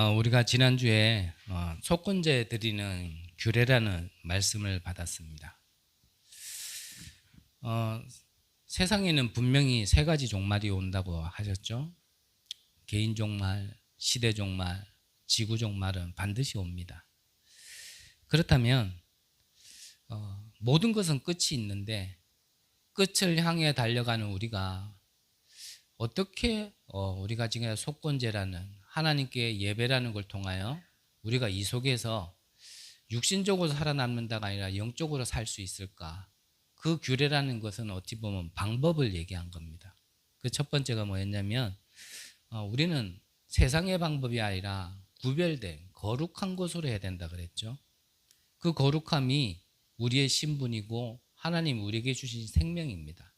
우리가 지난주에 속건제 드리는 규례라는 말씀을 받았습니다. 세상에는 분명히 세 가지 종말이 온다고 하셨죠. 개인 종말, 시대 종말, 지구 종말은 반드시 옵니다. 그렇다면 모든 것은 끝이 있는데 끝을 향해 달려가는 우리가 어떻게 우리가 지금 속건제라는 하나님께 예배라는 걸 통하여 우리가 이 속에서 육신적으로 살아남는다가 아니라 영적으로 살 수 있을까? 그 규례라는 것은 어찌 보면 방법을 얘기한 겁니다. 그 첫 번째가 뭐였냐면 우리는 세상의 방법이 아니라 구별된 거룩한 것으로 해야 된다 그랬죠. 그 거룩함이 우리의 신분이고 하나님 우리에게 주신 생명입니다.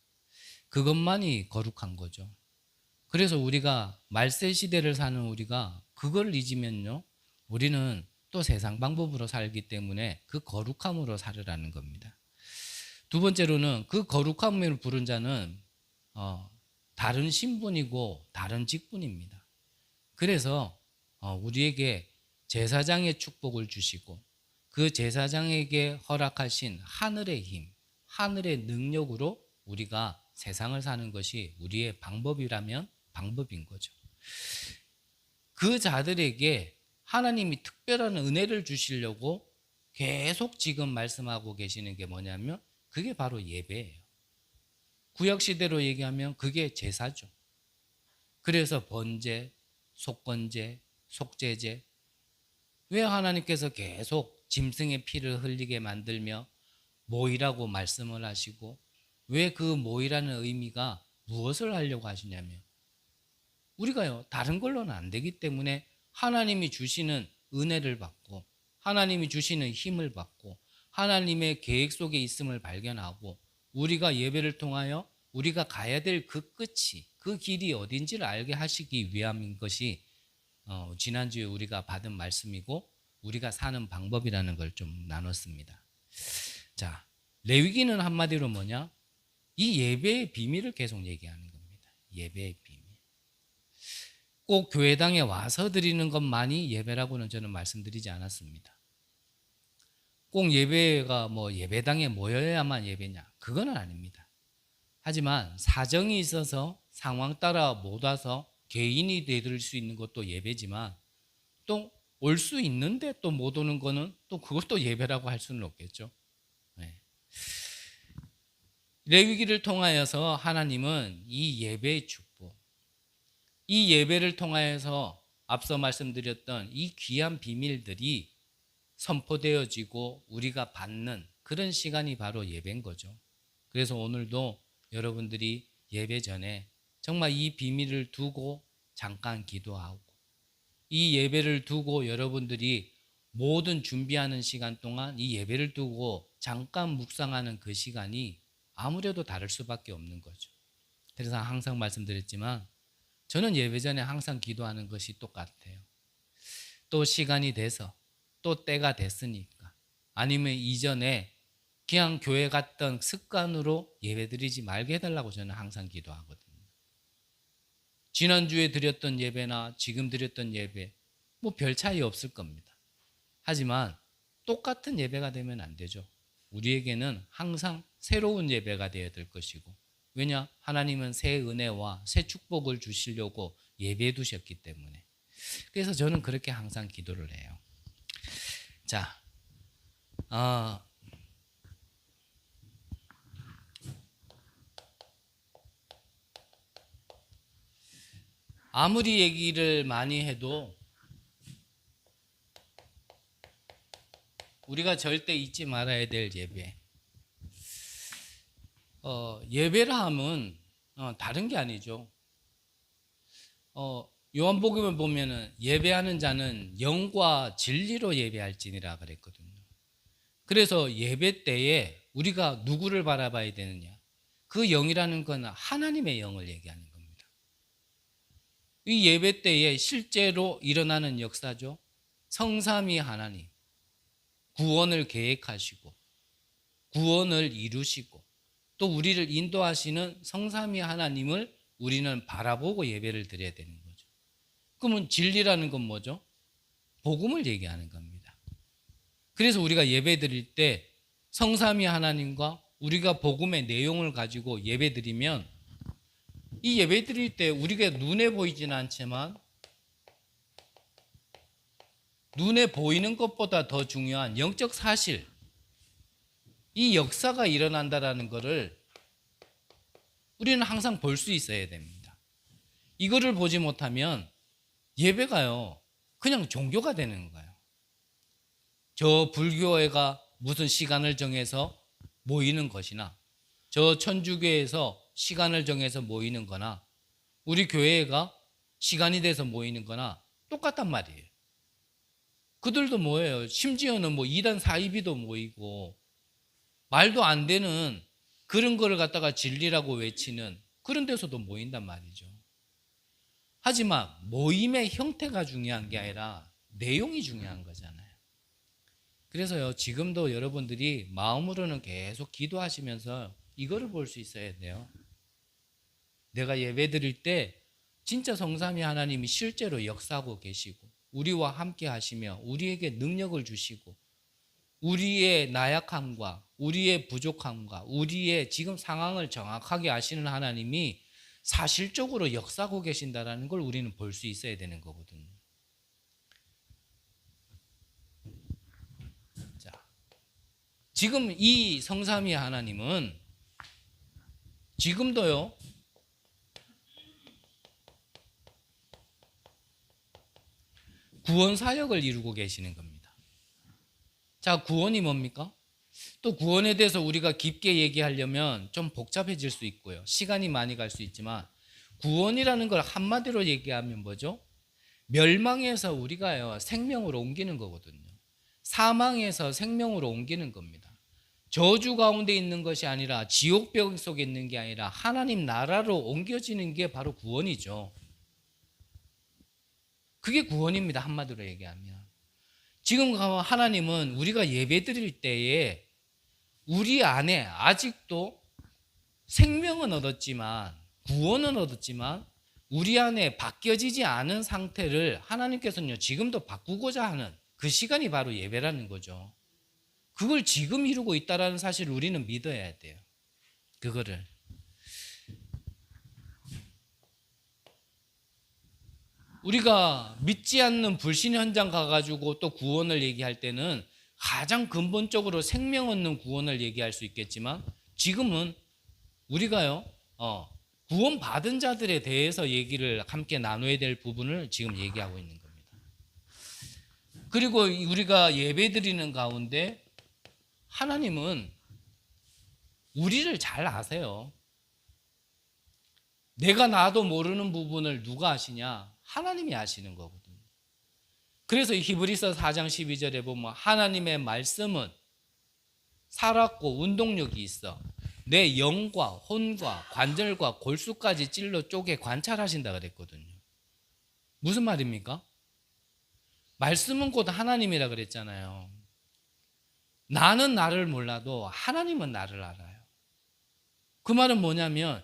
그것만이 거룩한 거죠. 그래서 우리가 말세 시대를 사는 우리가 그걸 잊으면요, 우리는 또 세상 방법으로 살기 때문에 그 거룩함으로 살으라는 겁니다. 두 번째로는 그 거룩함을 부른 자는 다른 신분이고 다른 직분입니다. 그래서 우리에게 제사장의 축복을 주시고 그 제사장에게 허락하신 하늘의 힘, 하늘의 능력으로 우리가 세상을 사는 것이 우리의 방법이라면 방법인 거죠. 그 자들에게 하나님이 특별한 은혜를 주시려고 계속 지금 말씀하고 계시는 게 뭐냐면 그게 바로 예배예요. 구약시대로 얘기하면 그게 제사죠. 그래서 번제, 속건제, 속죄제. 왜 하나님께서 계속 짐승의 피를 흘리게 만들며 모이라고 말씀을 하시고 왜 그 모이라는 의미가 무엇을 하려고 하시냐면 우리가요 다른 걸로는 안 되기 때문에 하나님이 주시는 은혜를 받고 하나님이 주시는 힘을 받고 하나님의 계획 속에 있음을 발견하고 우리가 예배를 통하여 우리가 가야 될 그 끝이 그 길이 어딘지를 알게 하시기 위함인 것이 지난주에 우리가 받은 말씀이고 우리가 사는 방법이라는 걸 좀 나눴습니다. 자, 레위기는 한마디로 뭐냐? 이 예배의 비밀을 계속 얘기하는 겁니다. 예배의 비밀. 꼭 교회당에 와서 드리는 것만이 예배라고는 저는 말씀드리지 않았습니다. 꼭 예배가 뭐 예배당에 모여야만 예배냐? 그건 아닙니다. 하지만 사정이 있어서 상황 따라 못 와서 개인이 되들 수 있는 것도 예배지만 또 올 수 있는데 또 못 오는 거는 또 그것도 예배라고 할 수는 없겠죠. 네. 레위기를 통하여서 하나님은 이 예배의 축복, 이 예배를 통하여서 앞서 말씀드렸던 이 귀한 비밀들이 선포되어지고 우리가 받는 그런 시간이 바로 예배인 거죠. 그래서 오늘도 여러분들이 예배 전에 정말 이 비밀을 두고 잠깐 기도하고 이 예배를 두고 여러분들이 모든 준비하는 시간 동안 이 예배를 두고 잠깐 묵상하는 그 시간이 아무래도 다를 수밖에 없는 거죠. 그래서 항상 말씀드렸지만 저는 예배 전에 항상 기도하는 것이 똑같아요. 또 시간이 돼서 또 때가 됐으니까 아니면 이전에 그냥 교회 갔던 습관으로 예배드리지 말게 해달라고 저는 항상 기도하거든요. 지난주에 드렸던 예배나 지금 드렸던 예배 뭐 별 차이 없을 겁니다. 하지만 똑같은 예배가 되면 안 되죠. 우리에게는 항상 새로운 예배가 되어야 될 것이고 왜냐? 하나님은 새 은혜와 새 축복을 주시려고 예배해 두셨기 때문에 그래서 저는 그렇게 항상 기도를 해요. 자, 아무리 얘기를 많이 해도 우리가 절대 잊지 말아야 될 예배. 예배라 함은 다른 게 아니죠. 요한복음을 보면은 예배하는 자는 영과 진리로 예배할지니라 그랬거든요. 그래서 예배 때에 우리가 누구를 바라봐야 되느냐? 그 영이라는 건 하나님의 영을 얘기하는 겁니다. 이 예배 때에 실제로 일어나는 역사죠. 성삼위 하나님, 구원을 계획하시고 구원을 이루시고 또 우리를 인도하시는 성삼위 하나님을 우리는 바라보고 예배를 드려야 되는 거죠. 그러면 진리라는 건 뭐죠? 복음을 얘기하는 겁니다. 그래서 우리가 예배 드릴 때 성삼위 하나님과 우리가 복음의 내용을 가지고 예배 드리면 이 예배 드릴 때 우리가 눈에 보이지는 않지만 눈에 보이는 것보다 더 중요한 영적 사실, 이 역사가 일어난다라는 것을 우리는 항상 볼 수 있어야 됩니다. 이거를 보지 못하면 예배가요 그냥 종교가 되는 거예요. 저 불교회가 무슨 시간을 정해서 모이는 것이나 저 천주교에서 시간을 정해서 모이는 거나 우리 교회가 시간이 돼서 모이는 거나 똑같단 말이에요. 그들도 뭐예요? 심지어는 뭐 이단 사이비도 모이고 말도 안 되는 그런 거를 갖다가 진리라고 외치는 그런 데서도 모인단 말이죠. 하지만 모임의 형태가 중요한 게 아니라 내용이 중요한 거잖아요. 그래서요 지금도 여러분들이 마음으로는 계속 기도하시면서 이거를 볼 수 있어야 돼요. 내가 예배 드릴 때 진짜 성삼위 하나님이 실제로 역사하고 계시고 우리와 함께 하시며 우리에게 능력을 주시고 우리의 나약함과 우리의 부족함과 우리의 지금 상황을 정확하게 아시는 하나님이 사실적으로 역사하고 계신다는 걸 우리는 볼 수 있어야 되는 거거든요. 자, 지금 이 성삼위 하나님은 지금도요 구원 사역을 이루고 계시는 겁니다. 자, 구원이 뭡니까? 또 구원에 대해서 우리가 깊게 얘기하려면 좀 복잡해질 수 있고요. 시간이 많이 갈 수 있지만 구원이라는 걸 한마디로 얘기하면 뭐죠? 멸망에서 우리가요 생명으로 옮기는 거거든요. 사망에서 생명으로 옮기는 겁니다. 저주 가운데 있는 것이 아니라 지옥병 속에 있는 게 아니라 하나님 나라로 옮겨지는 게 바로 구원이죠. 그게 구원입니다. 한마디로 얘기하면. 지금 하나님은 우리가 예배 드릴 때에 우리 안에 아직도 생명은 얻었지만 구원은 얻었지만 우리 안에 바뀌어지지 않은 상태를 하나님께서는요 지금도 바꾸고자 하는 그 시간이 바로 예배라는 거죠. 그걸 지금 이루고 있다는 사실을 우리는 믿어야 돼요. 그거를. 우리가 믿지 않는 불신 현장 가가지고 또 구원을 얘기할 때는 가장 근본적으로 생명 얻는 구원을 얘기할 수 있겠지만 지금은 우리가요 구원 받은 자들에 대해서 얘기를 함께 나눠야 될 부분을 지금 얘기하고 있는 겁니다. 그리고 우리가 예배 드리는 가운데 하나님은 우리를 잘 아세요. 내가 나도 모르는 부분을 누가 아시냐? 하나님이 아시는 거거든요. 그래서 히브리서 4장 12절에 보면 하나님의 말씀은 살았고 운동력이 있어 내 영과 혼과 관절과 골수까지 찔러 쪼개 관찰하신다 그랬거든요. 무슨 말입니까? 말씀은 곧 하나님이라 그랬잖아요. 나는 나를 몰라도 하나님은 나를 알아요. 그 말은 뭐냐면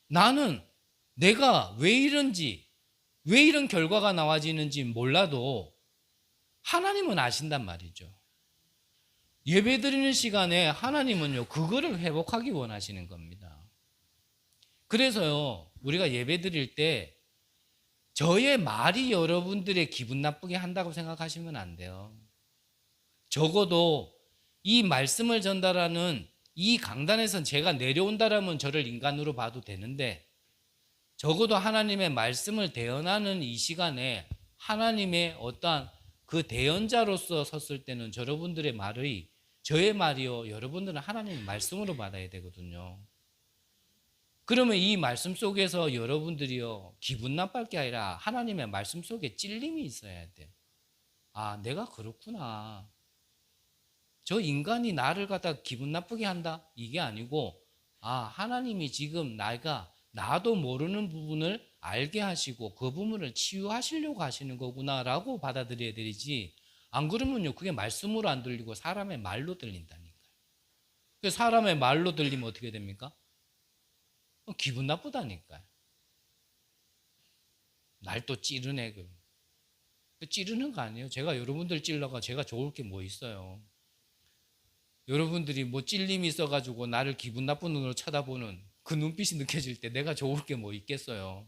나는 내가 왜 이런지 왜 이런 결과가 나와지는지 몰라도 하나님은 아신단 말이죠. 예배 드리는 시간에 하나님은요 그거를 회복하기 원하시는 겁니다. 그래서요 우리가 예배 드릴 때 저의 말이 여러분들의 기분 나쁘게 한다고 생각하시면 안 돼요. 적어도 이 말씀을 전달하는 이 강단에선 제가 내려온다라면 저를 인간으로 봐도 되는데 적어도 하나님의 말씀을 대언하는 이 시간에 하나님의 어떠한 그 대언자로서 섰을 때는 여러분들의 말의 저의 말이요 여러분들은 하나님의 말씀으로 받아야 되거든요. 그러면 이 말씀 속에서 여러분들이요 기분 나쁠 게 아니라 하나님의 말씀 속에 찔림이 있어야 돼. 아 내가 그렇구나. 저 인간이 나를 갖다 기분 나쁘게 한다 이게 아니고 아 하나님이 지금 나도 모르는 부분을 알게 하시고 그 부분을 치유하시려고 하시는 거구나라고 받아들여야 되지. 안 그러면요 그게 말씀으로 안 들리고 사람의 말로 들린다니까요. 그래서 사람의 말로 들리면 어떻게 됩니까? 기분 나쁘다니까요. 날 또 찌르네. 찌르는 거 아니에요. 제가 여러분들 찔러가 제가 좋을 게 뭐 있어요. 여러분들이 뭐 찔림이 있어가지고 나를 기분 나쁜 눈으로 쳐다보는 그 눈빛이 느껴질 때 내가 좋을 게 뭐 있겠어요.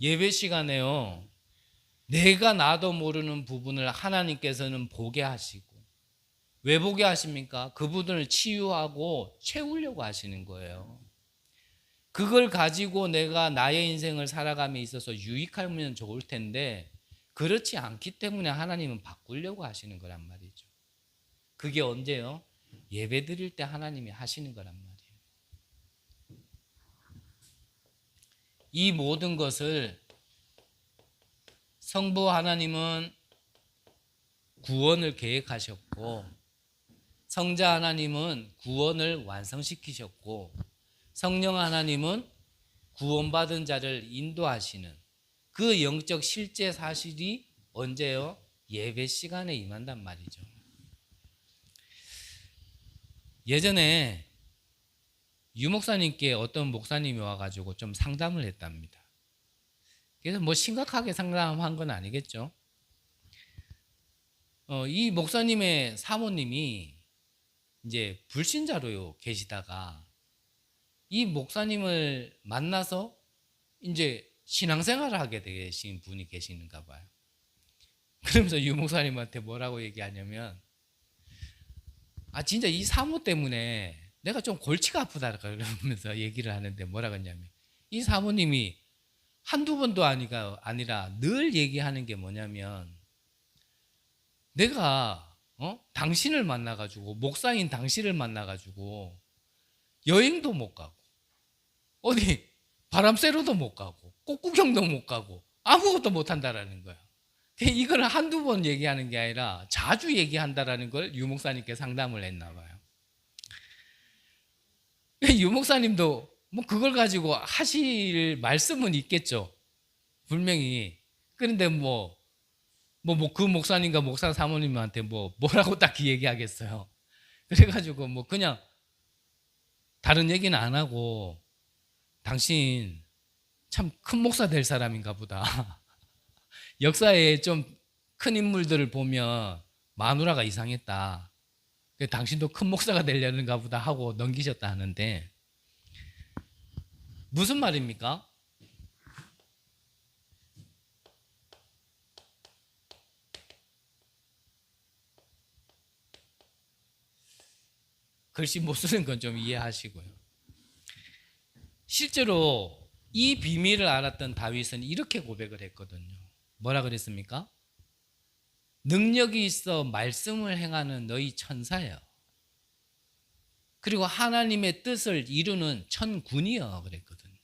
예배 시간에요, 내가 나도 모르는 부분을 하나님께서는 보게 하시고, 왜 보게 하십니까? 그 부분을 치유하고 채우려고 하시는 거예요. 그걸 가지고 내가 나의 인생을 살아감에 있어서 유익하면 좋을 텐데 그렇지 않기 때문에 하나님은 바꾸려고 하시는 거란 말이죠. 그게 언제요? 예배 드릴 때 하나님이 하시는 거란 말이에요. 이 모든 것을 성부 하나님은 구원을 계획하셨고, 성자 하나님은 구원을 완성시키셨고, 성령 하나님은 구원받은 자를 인도하시는 그 영적 실제 사실이 언제요? 예배 시간에 임한단 말이죠. 예전에 유 목사님께 어떤 목사님이 와가지고 좀 상담을 했답니다. 그래서 뭐 심각하게 상담한 건 아니겠죠. 이 목사님의 사모님이 이제 불신자로 계시다가 이 목사님을 만나서 이제 신앙생활을 하게 되신 분이 계시는가 봐요. 그러면서 유 목사님한테 뭐라고 얘기하냐면, 진짜 이 사모 때문에 내가 좀 골치가 아프다 그러면서 얘기를 하는데 뭐라고 했냐면, 이 사모님이 한두 번도 아니라 늘 얘기하는 게 뭐냐면, 내가 당신을 만나가지고, 목사인 당신을 만나가지고 여행도 못 가고 어디 바람 쐬러도 못 가고 꽃구경도 못 가고 아무것도 못 한다라는 거예요. 이걸 한두 번 얘기하는 게 아니라 자주 얘기한다라는 걸 유 목사님께 상담을 했나 봐요. 유 목사님도 뭐 그걸 가지고 하실 말씀은 있겠죠, 분명히. 그런데 그 목사님과 목사 사모님한테 뭐라고 딱히 얘기하겠어요. 그래가지고 그냥 다른 얘기는 안 하고, 당신 참 큰 목사 될 사람인가 보다. 역사에 좀 큰 인물들을 보면 마누라가 이상했다. 당신도 큰 목사가 되려는가 보다 하고 넘기셨다 하는데, 무슨 말입니까? 글씨 못 쓰는 건 좀 이해하시고요. 실제로 이 비밀을 알았던 다윗은 이렇게 고백을 했거든요. 뭐라 그랬습니까? 능력이 있어 말씀을 행하는 너희 천사여, 그리고 하나님의 뜻을 이루는 천군이여 그랬거든요.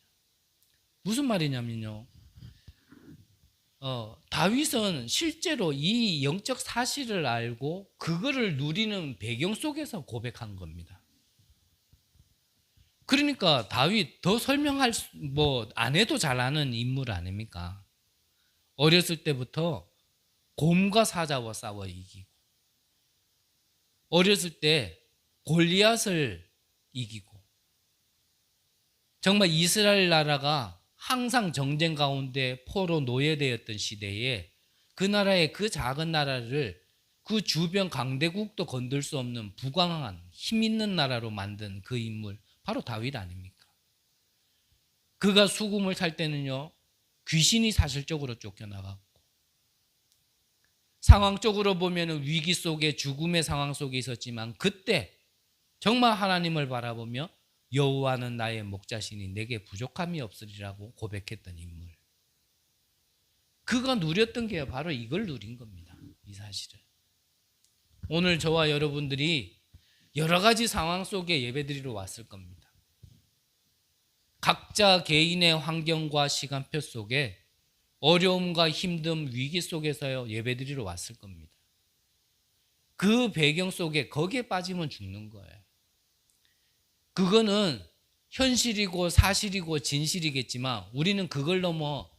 무슨 말이냐면요, 다윗은 실제로 이 영적 사실을 알고 그거를 누리는 배경 속에서 고백한 겁니다. 그러니까 다윗 더 설명할 안 해도 잘 아는 인물 아닙니까? 어렸을 때부터 곰과 사자와 싸워 이기고, 어렸을 때 골리앗을 이기고, 정말 이스라엘 나라가 항상 정쟁 가운데 포로 노예되었던 시대에 그 나라의 그 작은 나라를 그 주변 강대국도 건들 수 없는 부강한 힘 있는 나라로 만든 그 인물, 바로 다윗 아닙니까? 그가 수금을 탈 때는요, 귀신이 사실적으로 쫓겨나갔고, 상황적으로 보면 위기 속에 죽음의 상황 속에 있었지만, 그때 정말 하나님을 바라보며 여호와는 나의 목자시니 내게 부족함이 없으리라고 고백했던 인물, 그가 누렸던 게 바로 이걸 누린 겁니다. 이 사실을. 오늘 저와 여러분들이 여러 가지 상황 속에 예배드리러 왔을 겁니다. 각자 개인의 환경과 시간표 속에 어려움과 힘듦, 위기 속에서요 예배드리러 왔을 겁니다. 그 배경 속에 거기에 빠지면 죽는 거예요. 그거는 현실이고 사실이고 진실이겠지만, 우리는 그걸 넘어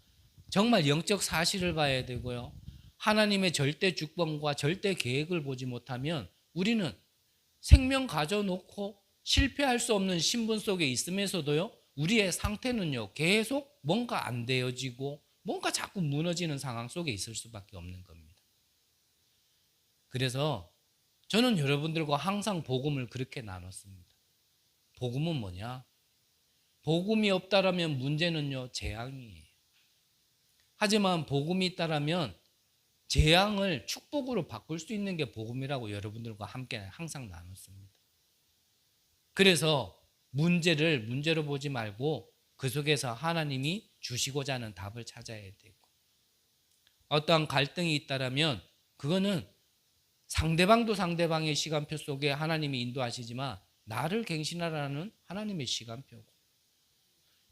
정말 영적 사실을 봐야 되고요, 하나님의 절대 주권과 절대 계획을 보지 못하면 우리는 생명 가져놓고 실패할 수 없는 신분 속에 있으면서도요, 우리의 상태는요 계속 뭔가 안 되어지고 뭔가 자꾸 무너지는 상황 속에 있을 수밖에 없는 겁니다. 그래서 저는 여러분들과 항상 복음을 그렇게 나눴습니다. 복음은 뭐냐? 복음이 없다라면 문제는요, 재앙이에요. 하지만 복음이 있다라면 재앙을 축복으로 바꿀 수 있는 게 복음이라고 여러분들과 함께 항상 나눴습니다. 그래서 문제를 문제로 보지 말고 그 속에서 하나님이 주시고자 하는 답을 찾아야 되고, 어떠한 갈등이 있다라면 그거는 상대방도 상대방의 시간표 속에 하나님이 인도하시지만 나를 갱신하라는 하나님의 시간표고,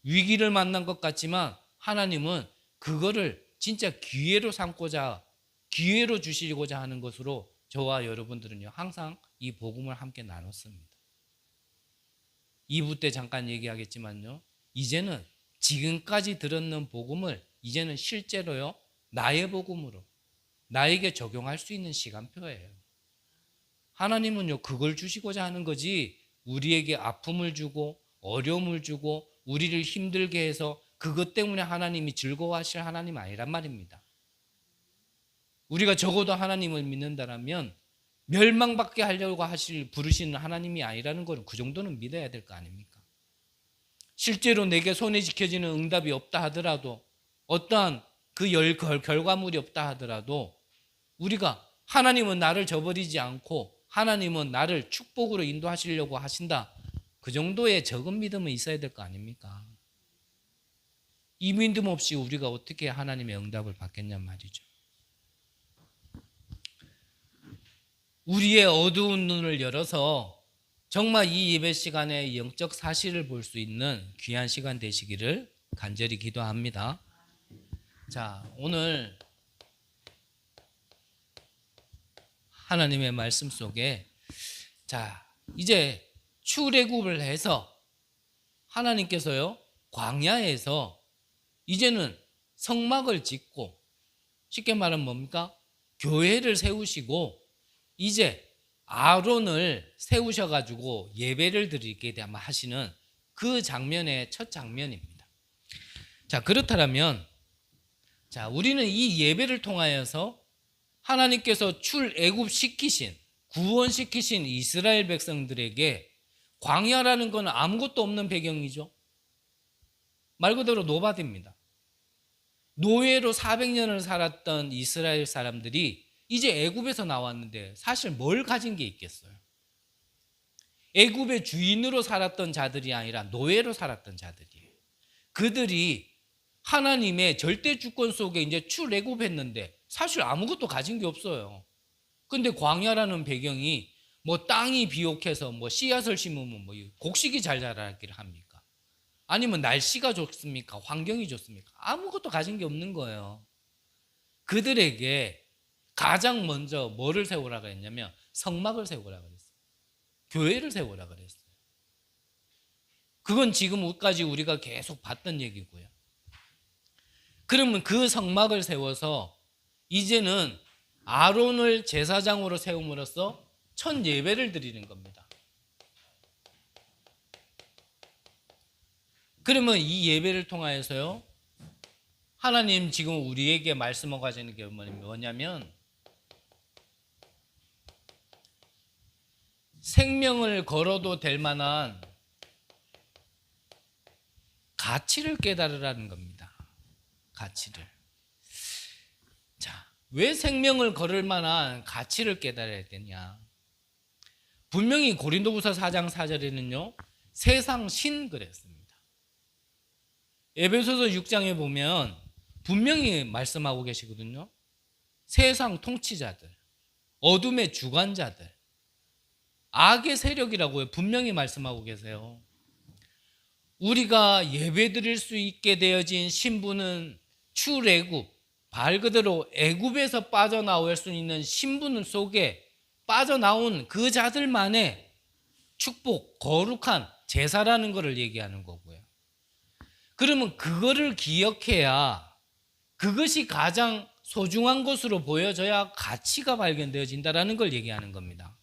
위기를 만난 것 같지만 하나님은 그거를 진짜 기회로 삼고자, 기회로 주시고자 하는 것으로 저와 여러분들은요 항상 이 복음을 함께 나눴습니다. 2부 때 잠깐 얘기하겠지만요, 이제는 지금까지 들었는 복음을 이제는 실제로요 나의 복음으로 나에게 적용할 수 있는 시간표예요. 하나님은요 그걸 주시고자 하는 거지, 우리에게 아픔을 주고 어려움을 주고 우리를 힘들게 해서 그것 때문에 하나님이 즐거워하실 하나님 아니란 말입니다. 우리가 적어도 하나님을 믿는다면 멸망받게 하려고 부르시는 하나님이 아니라는 걸 그 정도는 믿어야 될 거 아닙니까? 실제로 내게 손에 지켜지는 응답이 없다 하더라도, 어떠한 그 결과물이 없다 하더라도 우리가 하나님은 나를 저버리지 않고 하나님은 나를 축복으로 인도하시려고 하신다, 그 정도의 적은 믿음은 있어야 될 거 아닙니까? 이 믿음 없이 우리가 어떻게 하나님의 응답을 받겠냔 말이죠. 우리의 어두운 눈을 열어서 정말 이 예배 시간에 영적 사실을 볼 수 있는 귀한 시간 되시기를 간절히 기도합니다. 자, 오늘 하나님의 말씀 속에, 자, 이제 출애굽을 해서 하나님께서요 광야에서 이제는 성막을 짓고, 쉽게 말하면 뭡니까? 교회를 세우시고 이제 아론을 세우셔가지고 예배를 드리게 하시는 그 장면의 첫 장면입니다. 자, 그렇다면 자, 우리는 이 예배를 통하여서 하나님께서 출애굽시키신, 구원시키신 이스라엘 백성들에게, 광야라는 건 아무것도 없는 배경이죠. 말 그대로 노바디입니다. 노예로 400년을 살았던 이스라엘 사람들이 이제 애굽에서 나왔는데 사실 뭘 가진 게 있겠어요? 애굽의 주인으로 살았던 자들이 아니라 노예로 살았던 자들이에요. 그들이 하나님의 절대 주권 속에 이제 출애굽했는데 사실 아무것도 가진 게 없어요. 근데 광야라는 배경이 뭐 땅이 비옥해서 뭐 씨앗을 심으면 뭐 곡식이 잘 자라기를 합니까? 아니면 날씨가 좋습니까? 환경이 좋습니까? 아무것도 가진 게 없는 거예요. 그들에게 가장 먼저 뭐를 세우라고 했냐면 성막을 세우라고 그랬어요. 교회를 세우라고 그랬어요. 그건 지금까지 우리가 계속 봤던 얘기고요. 그러면 그 성막을 세워서 이제는 아론을 제사장으로 세움으로써 첫 예배를 드리는 겁니다. 그러면 이 예배를 통하여서요 하나님 지금 우리에게 말씀하고 하시는 게 뭐냐면, 생명을 걸어도 될 만한 가치를 깨달으라는 겁니다. 가치를. 자, 왜 생명을 걸을 만한 가치를 깨달아야 되냐? 분명히 고린도후서 4장 4절에는요 세상 신 그랬습니다. 에베소서 6장에 보면 분명히 말씀하고 계시거든요. 세상 통치자들, 어둠의 주관자들, 악의 세력이라고 분명히 말씀하고 계세요. 우리가 예배드릴 수 있게 되어진 신분은 출애굽, 말 그대로 애굽에서 빠져나올 수 있는 신분 속에 빠져나온 그 자들만의 축복, 거룩한 제사라는 것을 얘기하는 거고요. 그러면 그거를 기억해야, 그것이 가장 소중한 것으로 보여져야 가치가 발견되어진다는 걸 얘기하는 겁니다.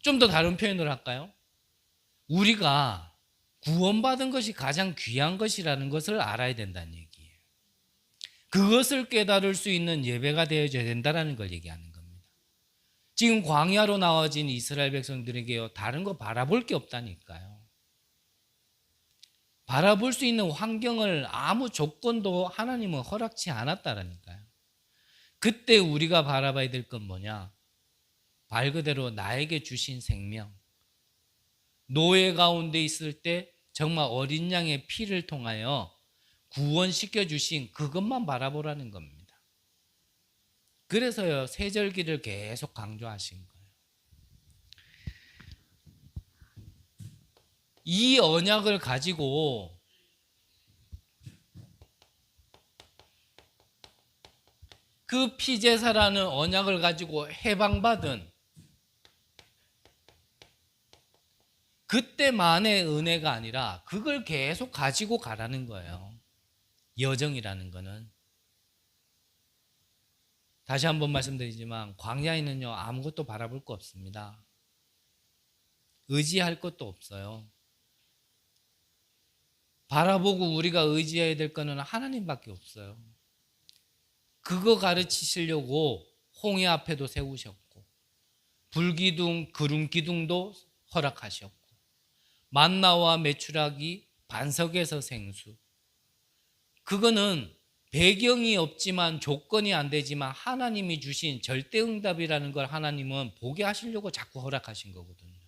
좀 더 다른 표현을 할까요? 우리가 구원받은 것이 가장 귀한 것이라는 것을 알아야 된다는 얘기예요. 그것을 깨달을 수 있는 예배가 되어져야 된다는 걸 얘기하는 겁니다. 지금 광야로 나와진 이스라엘 백성들에게요, 다른 거 바라볼 게 없다니까요. 바라볼 수 있는 환경을 아무 조건도 하나님은 허락치 않았다라니까요. 그때 우리가 바라봐야 될 건 뭐냐? 말 그대로 나에게 주신 생명, 노예 가운데 있을 때 정말 어린 양의 피를 통하여 구원시켜 주신 그것만 바라보라는 겁니다. 그래서요, 세절기를 계속 강조하신 거예요. 이 언약을 가지고 그 피제사라는 언약을 가지고 해방받은 그때만의 은혜가 아니라 그걸 계속 가지고 가라는 거예요. 여정이라는 거는. 다시 한번 말씀드리지만 광야에는요, 아무것도 바라볼 거 없습니다. 의지할 것도 없어요. 바라보고 우리가 의지해야 될 거는 하나님밖에 없어요. 그거 가르치시려고 홍해 앞에도 세우셨고, 불기둥, 구름기둥도 허락하셨고, 만나와 메추라기, 반석에서 생수. 그거는 배경이 없지만, 조건이 안 되지만 하나님이 주신 절대응답이라는 걸 하나님은 보게 하시려고 자꾸 허락하신 거거든요.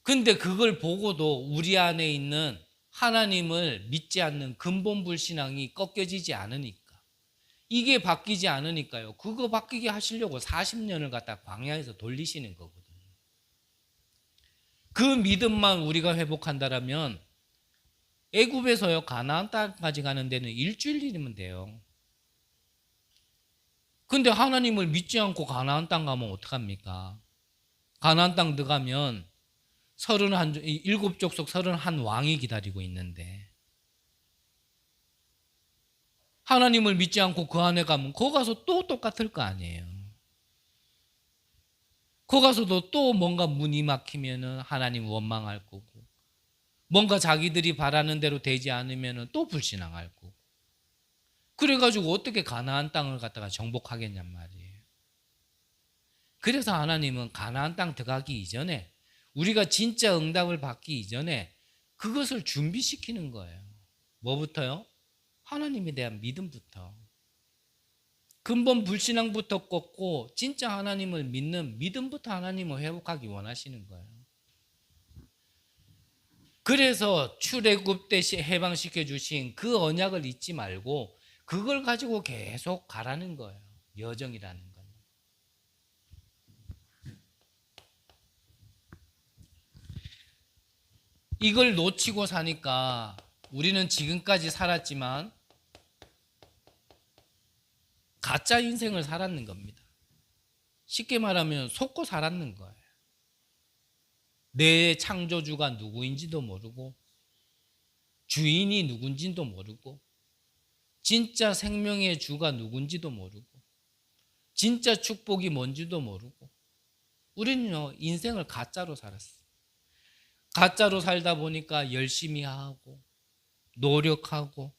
근데 그걸 보고도 우리 안에 있는 하나님을 믿지 않는 근본 불신앙이 꺾여지지 않으니까, 이게 바뀌지 않으니까요, 그거 바뀌게 하시려고 40년을 갖다 광야에서 돌리시는 거거든요. 그 믿음만 우리가 회복한다라면 애굽에서요, 가나안 땅까지 가는 데는 일주일이면 돼요. 근데 하나님을 믿지 않고 가나안 땅 가면 어떡합니까? 가나안 땅 들어가면 7족속 31왕이 기다리고 있는데, 하나님을 믿지 않고 그 안에 가면 거기 가서 또 똑같을 거 아니에요. 거기 가서도 또 뭔가 문이 막히면은 하나님 원망할 거고, 뭔가 자기들이 바라는 대로 되지 않으면은 또 불신앙할 거고, 그래가지고 어떻게 가나안 땅을 갖다가 정복하겠냔 말이에요. 그래서 하나님은 가나안 땅 들어가기 이전에, 우리가 진짜 응답을 받기 이전에 그것을 준비시키는 거예요. 뭐부터요? 하나님에 대한 믿음부터. 근본 불신앙부터 꺾고 진짜 하나님을 믿는 믿음부터 하나님을 회복하기 원하시는 거예요. 그래서 출애굽 때 해방시켜 주신 그 언약을 잊지 말고 그걸 가지고 계속 가라는 거예요. 여정이라는 건. 이걸 놓치고 사니까 우리는 지금까지 살았지만 가짜 인생을 살았는 겁니다. 쉽게 말하면 속고 살았는 거예요. 내 창조주가 누구인지도 모르고, 주인이 누군지도 모르고, 진짜 생명의 주가 누군지도 모르고, 진짜 축복이 뭔지도 모르고, 우리는요, 인생을 가짜로 살았어요. 가짜로 살다 보니까 열심히 하고 노력하고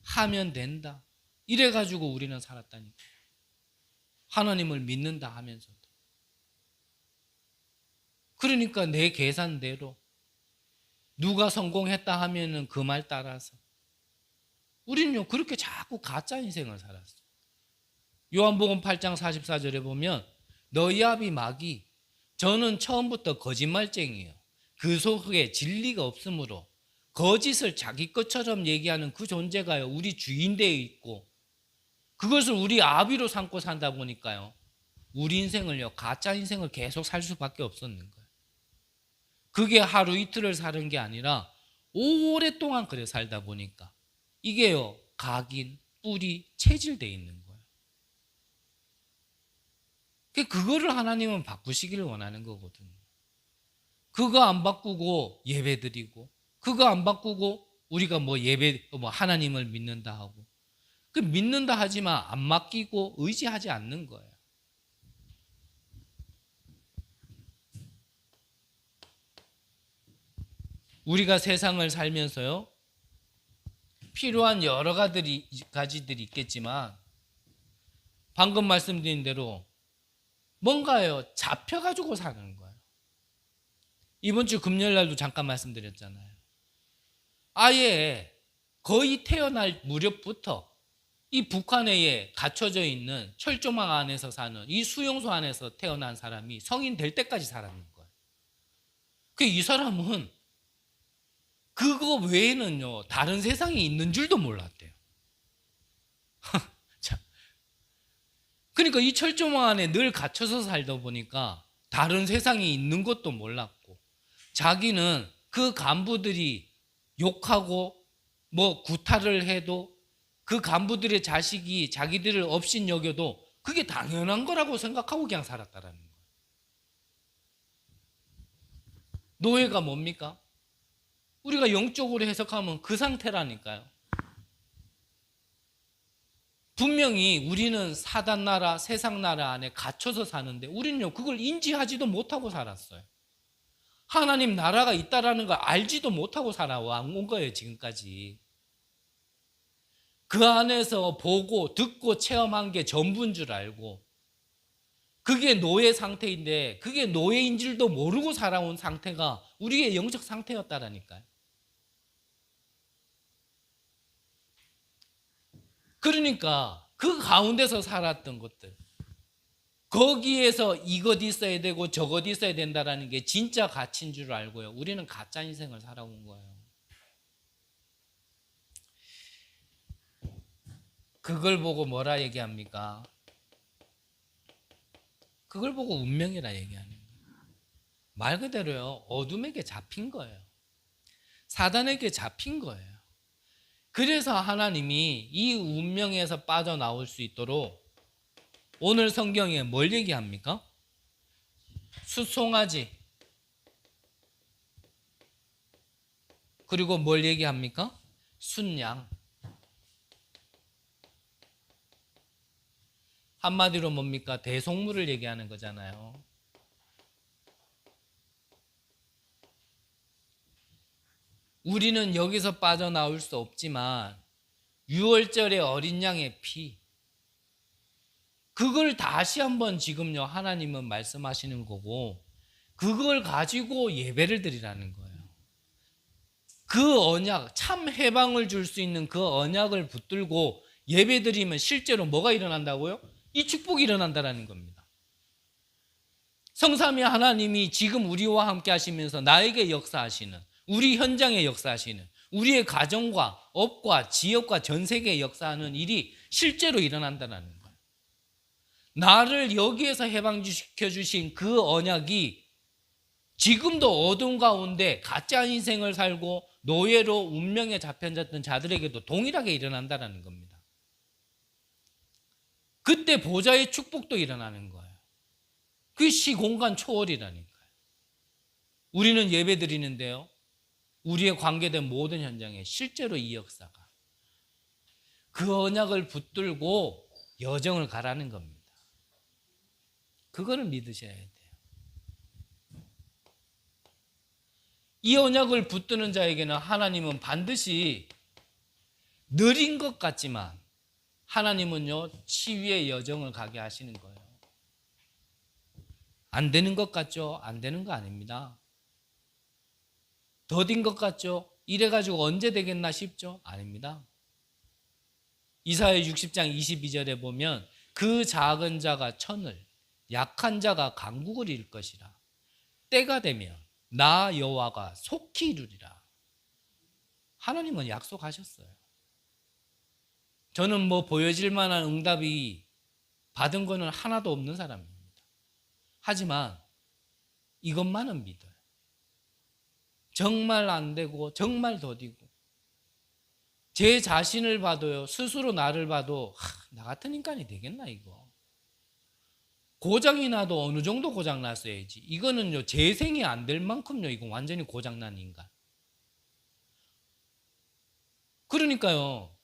하면 된다, 이래가지고 우리는 살았다니까. 하나님을 믿는다 하면서도. 그러니까 내 계산대로 누가 성공했다 하면은 그 말 따라서 우리는요, 그렇게 자꾸 가짜 인생을 살았어요. 요한복음 8장 44절에 보면 너희 아비 마귀, 저는 처음부터 거짓말쟁이에요. 그 속에 진리가 없으므로 거짓을 자기 것처럼 얘기하는 그 존재가요, 우리 주인되어 있고, 그것을 우리 아비로 삼고 산다 보니까요, 우리 인생을요, 가짜 인생을 계속 살 수밖에 없었는 거예요. 그게 하루 이틀을 사는 게 아니라 오랫동안 그래 살다 보니까 이게요, 각인, 뿌리, 체질되어 있는 거예요. 그거를 하나님은 바꾸시기를 원하는 거거든요. 그거 안 바꾸고 예배 드리고, 그거 안 바꾸고 우리가 뭐 예배, 뭐 하나님을 믿는다 하고, 그 믿는다 하지만 안 맡기고 의지하지 않는 거예요. 우리가 세상을 살면서요, 필요한 여러 가지들이 있겠지만 방금 말씀드린 대로 뭔가요 잡혀가지고 사는 거예요. 이번 주 금요일 날도 잠깐 말씀드렸잖아요. 아예 거의 태어날 무렵부터 이 북한에 갇혀져 있는 철조망 안에서 사는 이 수용소 안에서 태어난 사람이 성인 될 때까지 살았는 거예요. 이 사람은 그거 외에는요 다른 세상이 있는 줄도 몰랐대요. 자, 그러니까 이 철조망 안에 늘 갇혀서 살다 보니까 다른 세상이 있는 것도 몰랐고, 자기는 그 간부들이 욕하고 뭐 구타를 해도 그 간부들의 자식이 자기들을 업신 여겨도 그게 당연한 거라고 생각하고 그냥 살았다라는 거예요. 노예가 뭡니까? 우리가 영적으로 해석하면 그 상태라니까요. 분명히 우리는 사단 나라, 세상 나라 안에 갇혀서 사는데 우리는요 그걸 인지하지도 못하고 살았어요. 하나님 나라가 있다라는 걸 알지도 못하고 살아온 거예요, 지금까지. 그 안에서 보고 듣고 체험한 게 전부인 줄 알고, 그게 노예 상태인데 그게 노예인 줄도 모르고 살아온 상태가 우리의 영적 상태였다라니까요. 그러니까 그 가운데서 살았던 것들, 거기에서 이것 있어야 되고 저것 있어야 된다라는 게 진짜 가치인 줄 알고요, 우리는 가짜 인생을 살아온 거예요. 그걸 보고 뭐라 얘기합니까? 그걸 보고 운명이라 얘기하는 거예요. 말 그대로요, 어둠에게 잡힌 거예요. 사단에게 잡힌 거예요. 그래서 하나님이 이 운명에서 빠져나올 수 있도록 오늘 성경에 뭘 얘기합니까? 숫송아지, 그리고 뭘 얘기합니까? 순양. 한마디로 뭡니까? 대속물을 얘기하는 거잖아요. 우리는 여기서 빠져나올 수 없지만 6월절의 어린 양의 피, 그걸 다시 한번 지금요 하나님은 말씀하시는 거고, 그걸 가지고 예배를 드리라는 거예요. 그 언약, 참 해방을 줄 수 있는 그 언약을 붙들고 예배 드리면 실제로 뭐가 일어난다고요? 이 축복이 일어난다는 겁니다. 성삼위 하나님이 지금 우리와 함께 하시면서 나에게 역사하시는, 우리 현장에 역사하시는, 우리의 가정과 업과 지역과 전 세계에 역사하는 일이 실제로 일어난다는 거예요. 나를 여기에서 해방시켜 주신 그 언약이 지금도 어둠 가운데 가짜 인생을 살고 노예로 운명에 잡혀졌던 자들에게도 동일하게 일어난다는 겁니다. 그때 보좌의 축복도 일어나는 거예요. 그 시공간 초월이라니까요. 우리는 예배 드리는데요, 우리의 관계된 모든 현장에 실제로 이 역사가, 그 언약을 붙들고 여정을 가라는 겁니다. 그거를 믿으셔야 돼요. 이 언약을 붙드는 자에게는 하나님은 반드시 느린 것 같지만 하나님은요 치유의 여정을 가게 하시는 거예요. 안 되는 것 같죠? 안 되는 거 아닙니다. 더딘 것 같죠? 이래가지고 언제 되겠나 싶죠? 아닙니다. 이사야 60장 22절에 보면 그 작은 자가 천을, 약한 자가 강국을 이룰 것이라. 때가 되면 나 여호와가 속히 이루리라. 하나님은 약속하셨어요. 저는 뭐 보여질 만한 응답이 받은 거는 하나도 없는 사람입니다. 하지만 이것만은 믿어요. 정말 안 되고 정말 더디고, 제 자신을 봐도요, 스스로 나를 봐도 나 같은 인간이 되겠나 이거. 고장이 나도 어느 정도 고장 났어야지. 이거는요 재생이 안 될 만큼요 이거 완전히 고장난 인간. 그러니까요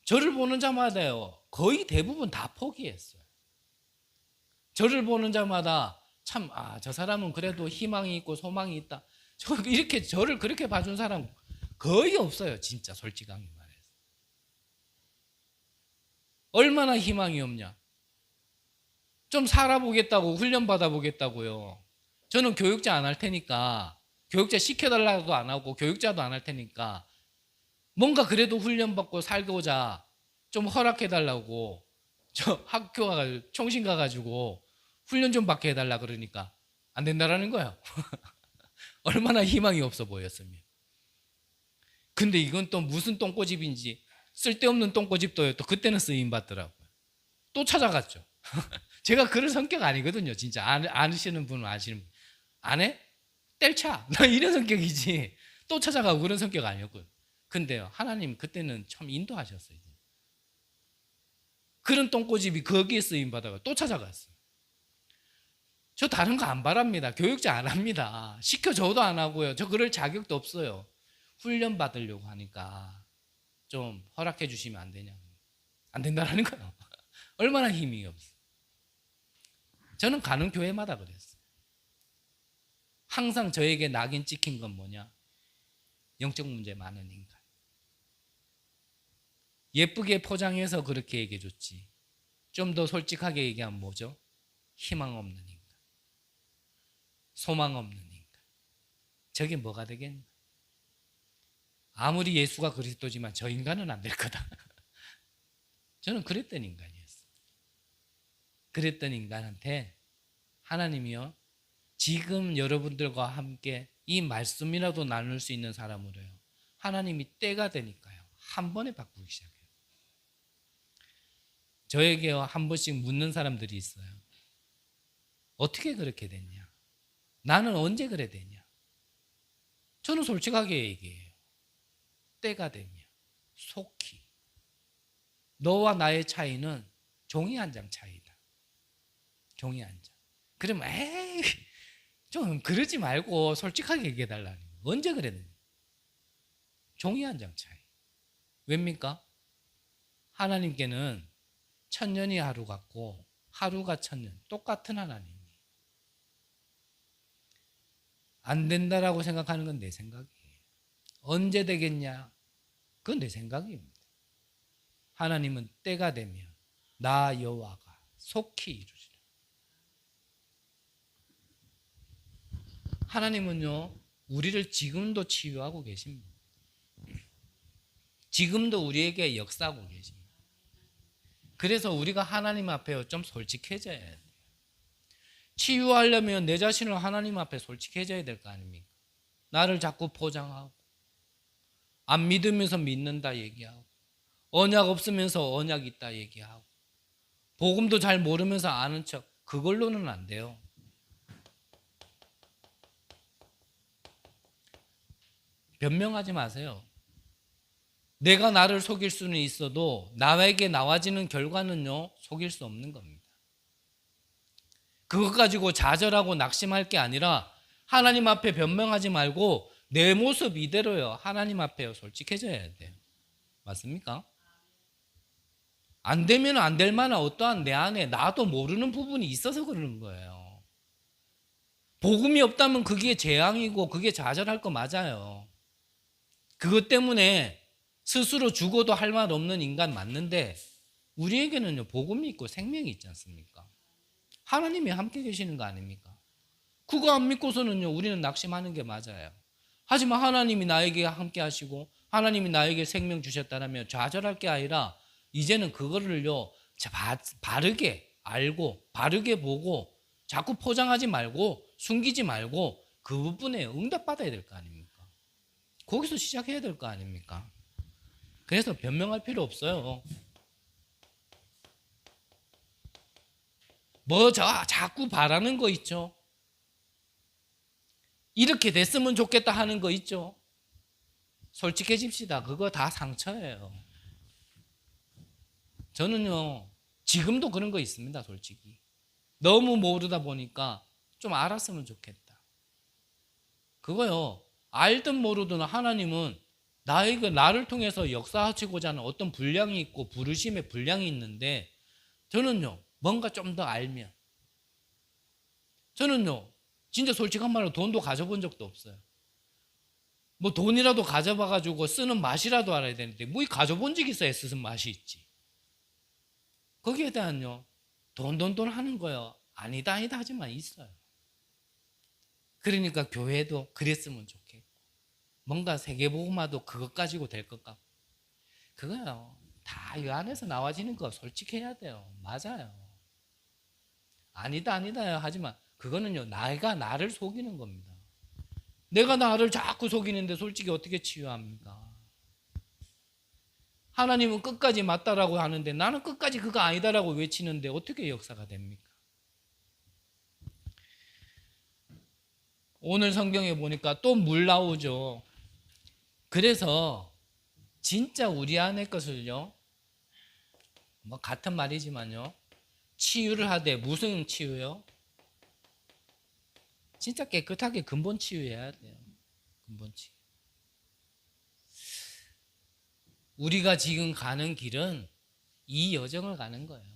저를 보는 자마다요 거의 대부분 다 포기했어요. 저를 보는 자마다 참 저 사람은 그래도 희망이 있고 소망이 있다, 이렇게 저를 그렇게 봐준 사람 거의 없어요, 진짜 솔직하게 말해서. 얼마나 희망이 없냐. 좀 살아보겠다고, 훈련받아 보겠다고요. 저는 교육자 안 할 테니까, 교육자 시켜달라고도 안 하고 교육자도 안 할 테니까 뭔가 그래도 훈련받고 살고자 좀 허락해달라고 저 학교 가가지고 총신 가가지고 훈련 좀 받게 해달라 그러니까 안 된다라는 거예요. 얼마나 희망이 없어 보였으면. 근데 이건 또 무슨 똥꼬집인지 쓸데없는 똥꼬집도 또 그때는 쓰임 받더라고요. 또 찾아갔죠. 제가 그런 성격 아니거든요. 진짜 아시는 분은 아시는 분. 안 해? 때려차. 나 이런 성격이지. 또 찾아가고 그런 성격 아니었고요. 근데요, 하나님 그때는 참 인도하셨어요. 그런 똥꼬집이 거기에 쓰임 받아가 또 찾아갔어요. 저 다른 거 안 바랍니다. 교육자 안 합니다. 시켜줘도 안 하고요. 저 그럴 자격도 없어요. 훈련 받으려고 하니까 좀 허락해 주시면 안 되냐고. 안 된다라는 거예요. 얼마나 힘이 없어. 저는 가는 교회마다 그랬어요. 항상 저에게 낙인 찍힌 건 뭐냐? 영적 문제 많은 인간. 예쁘게 포장해서 그렇게 얘기해 줬지. 좀 더 솔직하게 얘기하면 뭐죠? 희망 없는 인간. 소망 없는 인간. 저게 뭐가 되겠나? 아무리 예수가 그리스도지만 저 인간은 안 될 거다. 저는 그랬던 인간이었어요. 그랬던 인간한테 하나님이요, 지금 여러분들과 함께 이 말씀이라도 나눌 수 있는 사람으로요, 하나님이 때가 되니까요 한 번에 바꾸기 시작해요. 저에게요 한 번씩 묻는 사람들이 있어요. 어떻게 그렇게 됐냐? 나는 언제 그래 됐냐? 저는 솔직하게 얘기해요. 때가 되면 속히. 너와 나의 차이는 종이 한 장 차이다. 종이 한 장. 그러면 에이 좀 그러지 말고 솔직하게 얘기해 달라는 거예요. 언제 그랬느냐? 종이 한 장 차이. 왜입니까? 하나님께는 천년이 하루 같고 하루가 천년, 똑같은 하나님이에요. 안 된다라고 생각하는 건 내 생각이에요. 언제 되겠냐? 그건 내 생각입니다. 하나님은 때가 되면 나 여호와가 속히 이루리라. 하나님은요 우리를 지금도 치유하고 계십니다. 지금도 우리에게 역사하고 계십니다. 그래서 우리가 하나님 앞에 좀 솔직해져야 돼요. 치유하려면 내 자신을 하나님 앞에 솔직해져야 될 거 아닙니까? 나를 자꾸 포장하고 안 믿으면서 믿는다 얘기하고 언약 없으면서 언약 있다 얘기하고 복음도 잘 모르면서 아는 척, 그걸로는 안 돼요. 변명하지 마세요. 내가 나를 속일 수는 있어도 나에게 나와지는 결과는요 속일 수 없는 겁니다. 그것 가지고 좌절하고 낙심할 게 아니라 하나님 앞에 변명하지 말고 내 모습 이대로요 하나님 앞에 솔직해져야 돼요. 맞습니까? 안 되면 안 될 만한 어떠한 내 안에 나도 모르는 부분이 있어서 그러는 거예요. 복음이 없다면 그게 재앙이고 그게 좌절할 거 맞아요. 그것 때문에 스스로 죽어도 할 말 없는 인간 맞는데 우리에게는요 복음이 있고 생명이 있지 않습니까? 하나님이 함께 계시는 거 아닙니까? 그거 안 믿고서는요 우리는 낙심하는 게 맞아요. 하지만 하나님이 나에게 함께 하시고 하나님이 나에게 생명 주셨다면 좌절할 게 아니라 이제는 그거를요 바르게 알고 바르게 보고 자꾸 포장하지 말고 숨기지 말고 그 부분에 응답받아야 될 거 아닙니까? 거기서 시작해야 될 거 아닙니까? 그래서 변명할 필요 없어요. 자꾸 바라는 거 있죠. 이렇게 됐으면 좋겠다 하는 거 있죠. 솔직해집시다. 그거 다 상처예요. 저는요 지금도 그런 거 있습니다. 솔직히 너무 모르다 보니까 좀 알았으면 좋겠다. 그거요 알든 모르든 하나님은 나를 통해서 역사하시고자 하는 어떤 분량이 있고 부르심의 분량이 있는데 저는요 뭔가 좀 더 알면 저는요 진짜 솔직한 말로 돈도 가져본 적도 없어요. 뭐 돈이라도 가져봐 가지고 쓰는 맛이라도 알아야 되는데 뭐 가져본 적이 있어야 쓰는 맛이 있지. 거기에 대한요 돈 하는 거요 아니다 하지만 있어요. 그러니까 교회도 그랬으면 좋겠고 뭔가 세계복음화도 그것 가지고 될 것 같고 그거요 다 이 안에서 나와지는 거 솔직해야 돼요. 맞아요. 아니다 하지만 그거는요 내가 나를 속이는 겁니다. 내가 나를 자꾸 속이는데 솔직히 어떻게 치유합니까? 하나님은 끝까지 맞다라고 하는데 나는 끝까지 그거 아니다라고 외치는데 어떻게 역사가 됩니까? 오늘 성경에 보니까 또 물 나오죠. 그래서 진짜 우리 안의 것을요 뭐 같은 말이지만요 치유를 하되 무슨 치유요? 진짜 깨끗하게 근본 치유해야 돼요. 근본 치유. 우리가 지금 가는 길은 이 여정을 가는 거예요.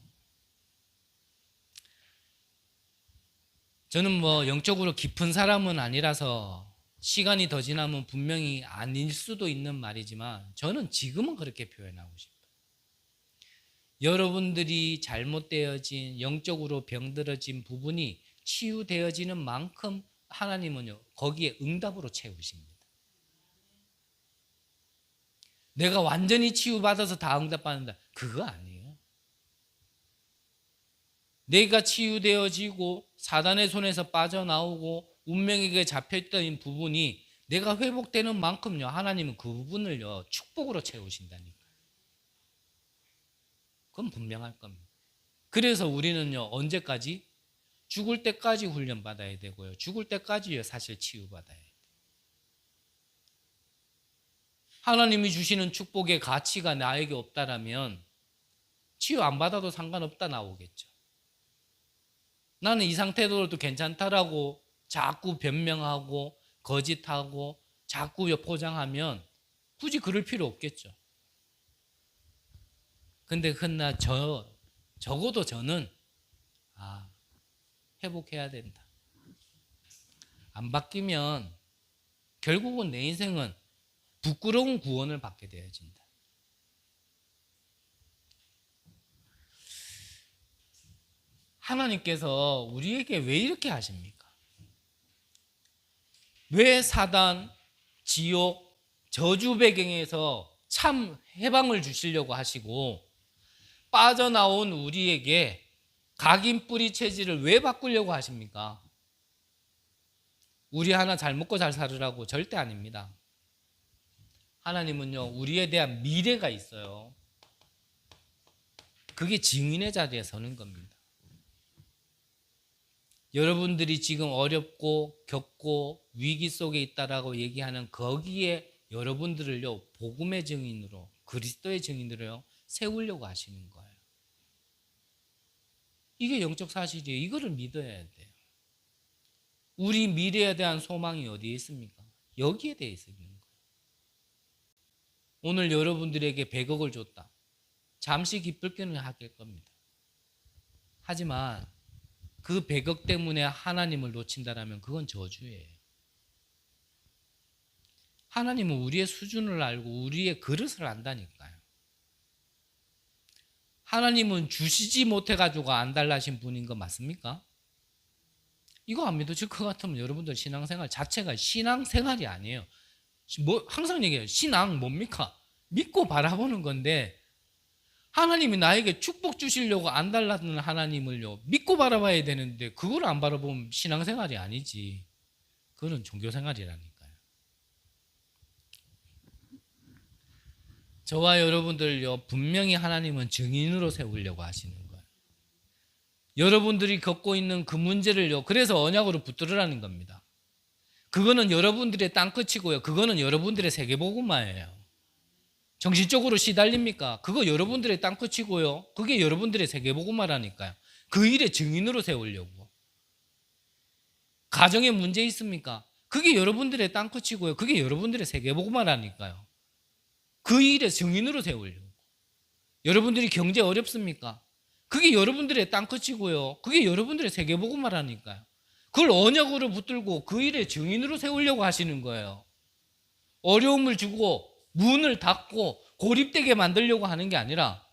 저는 뭐 영적으로 깊은 사람은 아니라서 시간이 더 지나면 분명히 아닐 수도 있는 말이지만 저는 지금은 그렇게 표현하고 싶어요. 여러분들이 잘못되어진 영적으로 병들어진 부분이 치유되어지는 만큼 하나님은요 거기에 응답으로 채우십니다. 내가 완전히 치유받아서 다 응답받는다 그거 아니에요. 내가 치유되어지고 사단의 손에서 빠져나오고 운명에게 잡혀있던 부분이 내가 회복되는 만큼요 하나님은 그 부분을요 축복으로 채우신다니까요. 그건 분명할 겁니다. 그래서 우리는요 언제까지? 죽을 때까지 훈련받아야 되고요 죽을 때까지요 사실 치유받아야 돼요. 하나님이 주시는 축복의 가치가 나에게 없다라면 치유 안 받아도 상관없다 나오겠죠. 나는 이 상태로도 괜찮다라고 자꾸 변명하고 거짓하고 자꾸 포장하면 굳이 그럴 필요 없겠죠. 근데 그러나 적어도 저는 회복해야 된다. 안 바뀌면 결국은 내 인생은 부끄러운 구원을 받게 되어진다. 하나님께서 우리에게 왜 이렇게 하십니까? 왜 사단, 지옥, 저주 배경에서 참 해방을 주시려고 하시고 빠져나온 우리에게 각인 뿌리 체질을 왜 바꾸려고 하십니까? 우리 하나 잘 먹고 잘 살으라고 절대 아닙니다. 하나님은요 우리에 대한 미래가 있어요. 그게 증인의 자리에 서는 겁니다. 여러분들이 지금 어렵고 겪고 위기 속에 있다라고 얘기하는 거기에 여러분들을요 복음의 증인으로 그리스도의 증인으로요 세우려고 하시는 거예요. 이게 영적 사실이에요. 이거를 믿어야 돼요. 우리 미래에 대한 소망이 어디에 있습니까? 여기에 대해 있는 거예요. 오늘 여러분들에게 100억을 줬다. 잠시 기쁠 거는 하길 겁니다. 하지만 그 100억 때문에 하나님을 놓친다라면 그건 저주예요. 하나님은 우리의 수준을 알고 우리의 그릇을 안다니까요. 하나님은 주시지 못해가지고 안 달라신 분인 거 맞습니까? 이거 안 믿어질 것 같으면 여러분들 신앙생활 자체가 신앙생활이 아니에요. 항상 얘기해요. 신앙 뭡니까? 믿고 바라보는 건데 하나님이 나에게 축복 주시려고 안 달라는 하나님을요 믿고 바라봐야 되는데 그걸 안 바라보면 신앙생활이 아니지. 그거는 종교생활이라니까요. 저와 여러분들요 분명히 하나님은 증인으로 세우려고 하시는 거예요. 여러분들이 겪고 있는 그 문제를요 그래서 언약으로 붙들으라는 겁니다. 그거는 여러분들의 땅끝이고요 그거는 여러분들의 세계복음화예요. 정신적으로 시달립니까? 그거 여러분들의 땅끝이고요 그게 여러분들의 세계복음화라니까요. 그 일의 증인으로 세우려고. 가정에 문제 있습니까? 그게 여러분들의 땅끝이고요 그게 여러분들의 세계복음화라니까요. 그 일의 증인으로 세우려고. 여러분들이 경제 어렵습니까? 그게 여러분들의 땅끝이고요 그게 여러분들의 세계복음화라니까요. 그걸 언약으로 붙들고 그 일의 증인으로 세우려고 하시는 거예요. 어려움을 주고 문을 닫고 고립되게 만들려고 하는 게 아니라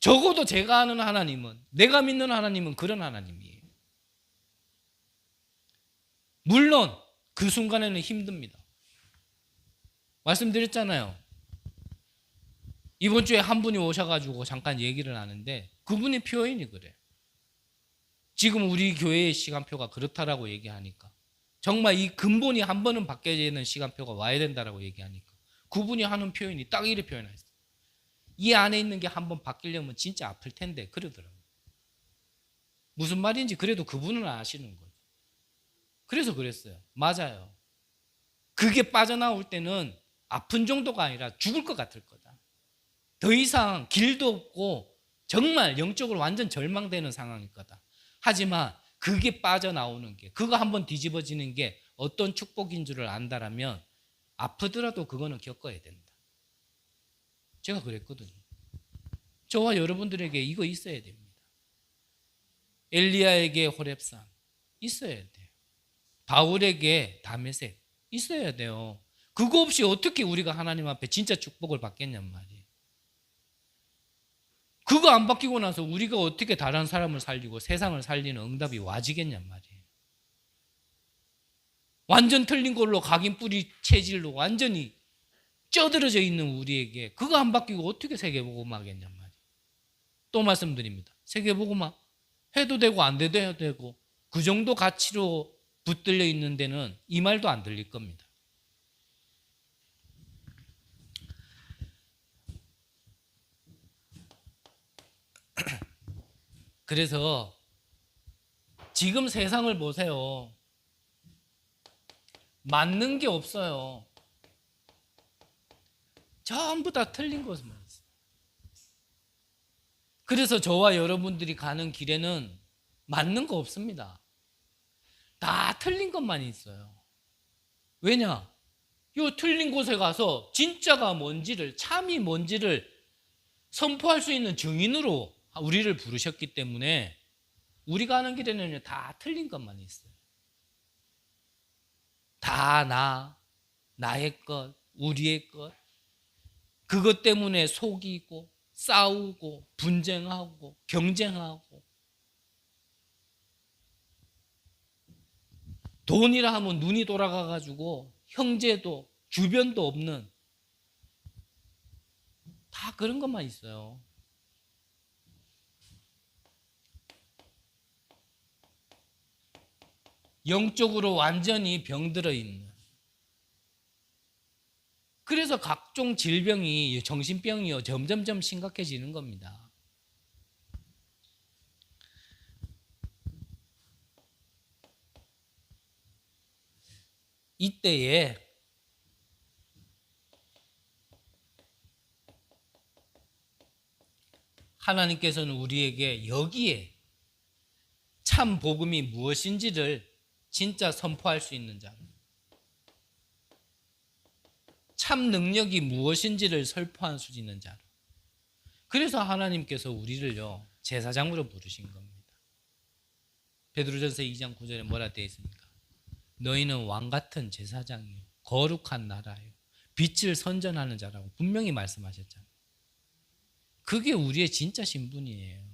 적어도 제가 아는 하나님은, 내가 믿는 하나님은 그런 하나님이에요. 물론 그 순간에는 힘듭니다. 말씀드렸잖아요. 이번 주에 한 분이 오셔가지고 잠깐 얘기를 하는데 그분의 표현이 그래. 지금 우리 교회의 시간표가 그렇다라고 얘기하니까, 정말 이 근본이 한 번은 바뀌어야 되는 시간표가 와야 된다라고 얘기하니까 그분이 하는 표현이 딱 이렇게 표현했어요. 이 안에 있는 게 한 번 바뀌려면 진짜 아플 텐데 그러더라고요. 무슨 말인지 그래도 그분은 아시는 거죠. 그래서 그랬어요. 맞아요. 그게 빠져나올 때는 아픈 정도가 아니라 죽을 것 같을 거다. 더 이상 길도 없고 정말 영적으로 완전 절망되는 상황일 거다. 하지만 그게 빠져나오는 게, 그거 한번 뒤집어지는 게 어떤 축복인 줄을 안다라면 아프더라도 그거는 겪어야 된다. 제가 그랬거든요. 저와 여러분들에게 이거 있어야 됩니다. 엘리야에게 호렙산 있어야 돼요. 바울에게 다메섹 있어야 돼요. 그거 없이 어떻게 우리가 하나님 앞에 진짜 축복을 받겠냔 말이에요. 그거 안 바뀌고 나서 우리가 어떻게 다른 사람을 살리고 세상을 살리는 응답이 와지겠냔 말이에요. 완전 틀린 걸로 각인 뿌리 체질로 완전히 쪄들어져 있는 우리에게 그거 안 바뀌고 어떻게 세계복음화 하겠냔 말이에요. 또 말씀드립니다. 세계복음화 해도 되고 안 돼도 되고 그 정도 가치로 붙들려 있는 데는 이 말도 안 들릴 겁니다. 그래서 지금 세상을 보세요. 맞는 게 없어요. 전부 다 틀린 것만 있어요. 그래서 저와 여러분들이 가는 길에는 맞는 거 없습니다. 다 틀린 것만 있어요. 왜냐? 이 틀린 곳에 가서 진짜가 뭔지를, 참이 뭔지를 선포할 수 있는 증인으로 우리를 부르셨기 때문에 우리가 가는 길에는 다 틀린 것만 있어요. 다 나의 것, 우리의 것, 그것 때문에 속이고 싸우고 분쟁하고 경쟁하고, 돈이라 하면 눈이 돌아가가지고 형제도 주변도 없는, 다 그런 것만 있어요. 영적으로 완전히 병들어 있는. 그래서 각종 질병이, 정신병이 점점점 심각해지는 겁니다. 이때에 하나님께서는 우리에게 여기에 참 복음이 무엇인지를 진짜 선포할 수 있는 자로, 참 능력이 무엇인지를 설포할 수 있는 자로, 그래서 하나님께서 우리를요 제사장으로 부르신 겁니다. 베드로전서 2장 9절에 뭐라 되어 있습니까? 너희는 왕같은 제사장이요 거룩한 나라요 빛을 선전하는 자라고 분명히 말씀하셨잖아요. 그게 우리의 진짜 신분이에요.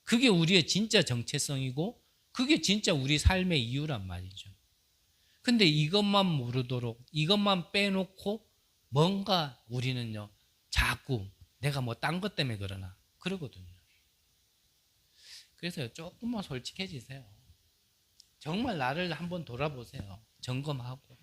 그게 우리의 진짜 정체성이고 그게 진짜 우리 삶의 이유란 말이죠. 근데 이것만 모르도록, 이것만 빼놓고 뭔가 우리는요 자꾸 내가 뭐 딴 것 때문에 그러거든요. 그래서 조금만 솔직해지세요. 정말 나를 한번 돌아보세요. 점검하고.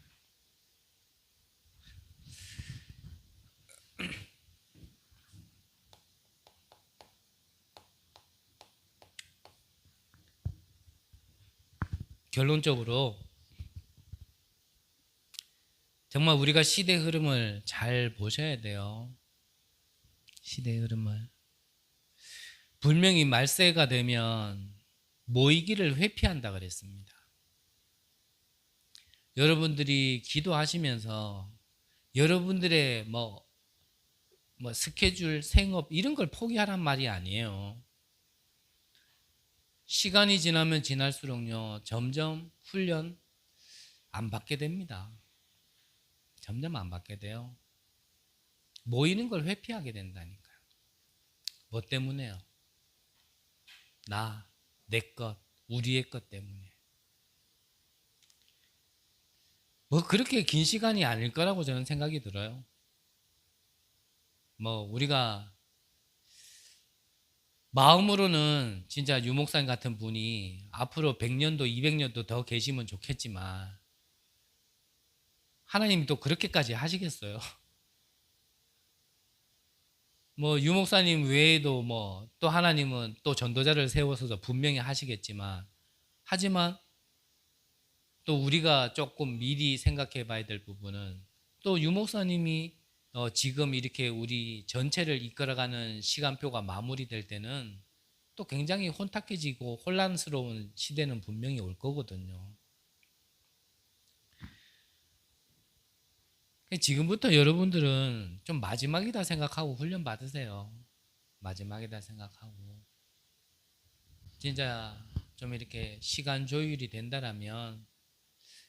결론적으로 정말 우리가 시대 흐름을 잘 보셔야 돼요. 시대 흐름을. 분명히 말세가 되면 모이기를 회피한다 그랬습니다. 여러분들이 기도하시면서 여러분들의 뭐 스케줄, 생업 이런 걸 포기하란 말이 아니에요. 시간이 지나면 지날수록요 점점 훈련 안 받게 됩니다. 점점 안 받게 돼요. 모이는 걸 회피하게 된다니까요. 뭐 때문에요? 나, 내 것, 우리의 것 때문에. 뭐 그렇게 긴 시간이 아닐 거라고 저는 생각이 들어요. 뭐 우리가 마음으로는 진짜 유 목사님 같은 분이 앞으로 100년도 200년도 더 계시면 좋겠지만 하나님이 또 그렇게까지 하시겠어요? 뭐 유 목사님 외에도 뭐 또 하나님은 또 전도자를 세워서도 분명히 하시겠지만, 하지만 또 우리가 조금 미리 생각해 봐야 될 부분은, 또 유 목사님이 지금 이렇게 우리 전체를 이끌어가는 시간표가 마무리될 때는 또 굉장히 혼탁해지고 혼란스러운 시대는 분명히 올 거거든요. 지금부터 여러분들은 좀 마지막이다 생각하고 훈련 받으세요. 마지막이다 생각하고 진짜 좀 이렇게 시간 조율이 된다라면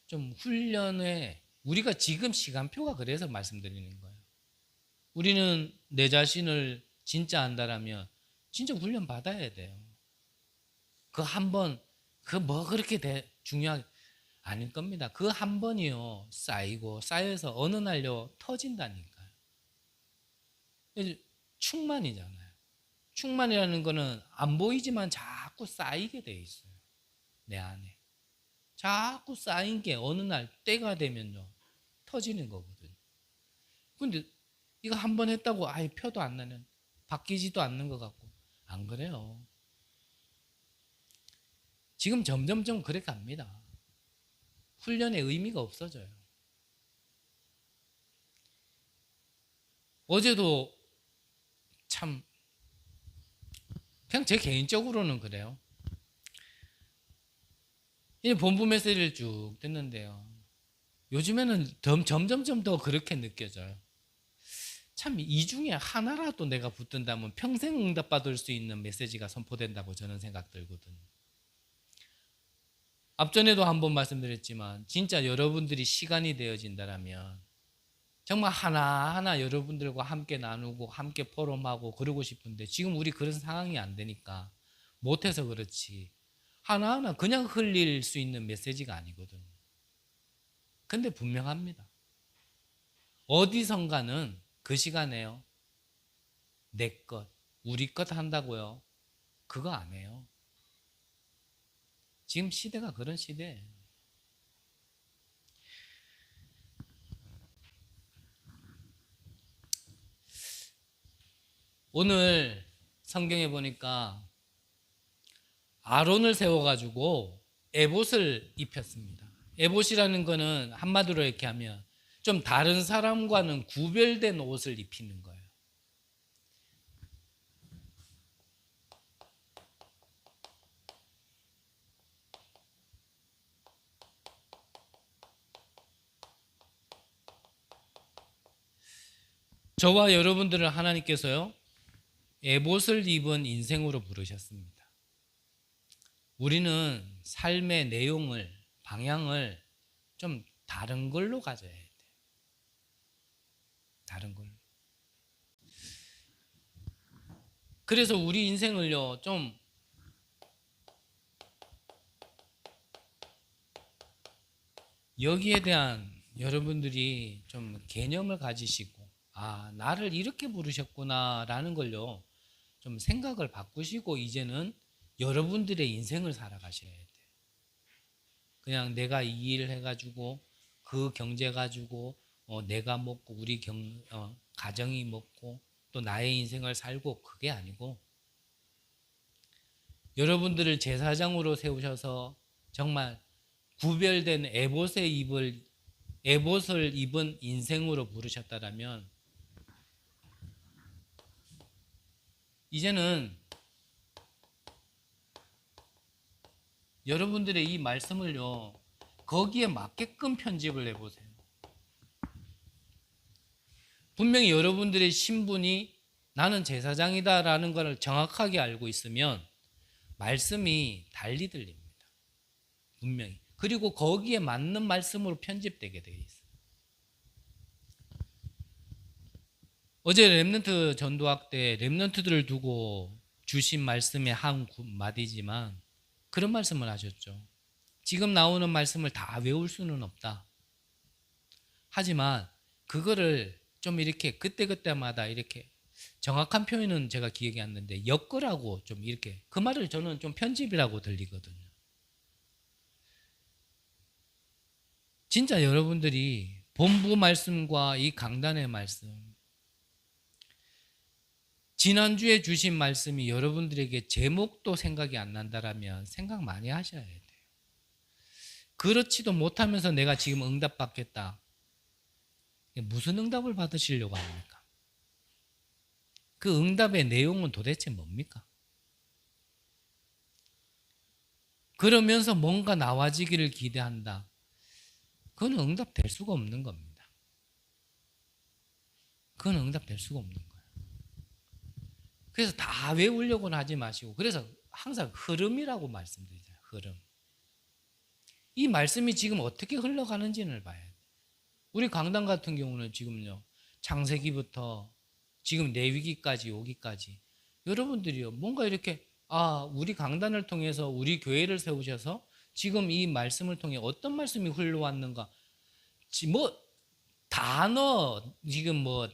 좀 훈련에, 우리가 지금 시간표가 그래서 말씀드리는 거예요. 우리는 내 자신을 진짜 안다라면 진짜 훈련 받아야 돼요. 그 한 번, 그 뭐 그렇게 중요하게 아닐 겁니다. 그 한 번이요 쌓이고 쌓여서 어느 날요 터진다니까요. 충만이잖아요. 충만이라는 거는 안 보이지만 자꾸 쌓이게 돼 있어요. 내 안에 자꾸 쌓인 게 어느 날 때가 되면요 터지는 거거든요. 근데 이거 한 번 했다고 아예 표도 안 나는, 바뀌지도 않는 것 같고, 안 그래요. 지금 점점점 그래 갑니다. 훈련의 의미가 없어져요. 어제도 참 그냥 제 개인적으로는 그래요. 이 본부 메시지를 쭉 듣는데요, 요즘에는 점점점 더 그렇게 느껴져요. 참 이 중에 하나라도 내가 붙든다면 평생 응답받을 수 있는 메시지가 선포된다고 저는 생각 들거든요. 앞전에도 한번 말씀드렸지만 진짜 여러분들이 시간이 되어진다면 정말 하나하나 여러분들과 함께 나누고 함께 포럼하고 그러고 싶은데 지금 우리 그런 상황이 안 되니까 못해서 그렇지, 하나하나 그냥 흘릴 수 있는 메시지가 아니거든요. 근데 분명합니다. 어디선가는 그 시간에요 내 것, 우리 것 한다고요? 그거 안 해요. 지금 시대가 그런 시대예요. 오늘 성경에 보니까 아론을 세워가지고 에봇을 입혔습니다. 에봇이라는 거는 한마디로 이렇게 하면 좀 다른 사람과는 구별된 옷을 입히는 거예요. 저와 여러분들을 하나님께서요 에봇을 입은 인생으로 부르셨습니다. 우리는 삶의 내용을, 방향을 좀 다른 걸로 가져야 돼요. 다른 걸로. 그래서 우리 인생을요 좀 여기에 대한 여러분들이 좀 개념을 가지시고, 아, 나를 이렇게 부르셨구나 라는 걸요 좀 생각을 바꾸시고 이제는 여러분들의 인생을 살아가셔야 돼요. 그냥 내가 이 일 해가지고 그 경제 가지고 내가 먹고 우리 가정이 먹고 또 나의 인생을 살고, 그게 아니고 여러분들을 제사장으로 세우셔서 정말 구별된 에봇을 입은 인생으로 부르셨다라면 이제는 여러분들의 이 말씀을요 거기에 맞게끔 편집을 해보세요. 분명히 여러분들의 신분이 나는 제사장이다라는 것을 정확하게 알고 있으면 말씀이 달리 들립니다. 분명히. 그리고 거기에 맞는 말씀으로 편집되게 되어 있어요. 어제 렘넌트 전도학 때 렘넌트들을 두고 주신 말씀의 한 마디지만 그런 말씀을 하셨죠. 지금 나오는 말씀을 다 외울 수는 없다. 하지만 그거를 좀 이렇게 그때그때마다 이렇게 정확한 표현은 제가 기억이 안 나는데 엮으라고 좀 이렇게 그 말을 저는 좀 편집이라고 들리거든요. 진짜 여러분들이 본부 말씀과 이 강단의 말씀, 지난주에 주신 말씀이 여러분들에게 제목도 생각이 안 난다라면 생각 많이 하셔야 돼요. 그렇지도 못하면서 내가 지금 응답 받겠다. 무슨 응답을 받으시려고 합니까? 그 응답의 내용은 도대체 뭡니까? 그러면서 뭔가 나와지기를 기대한다. 그건 응답될 수가 없는 겁니다. 그건 응답될 수가 없는 거예요. 그래서 다 외우려고는 하지 마시고, 그래서 항상 흐름이라고 말씀드리잖아요. 흐름. 이 말씀이 지금 어떻게 흘러가는지를 봐야 돼요. 우리 강단 같은 경우는 지금요, 창세기부터 지금 레위기까지 오기까지 여러분들이요, 뭔가 이렇게 우리 강단을 통해서 우리 교회를 세우셔서 지금 이 말씀을 통해 어떤 말씀이 흘러왔는가, 뭐 단어 지금 뭐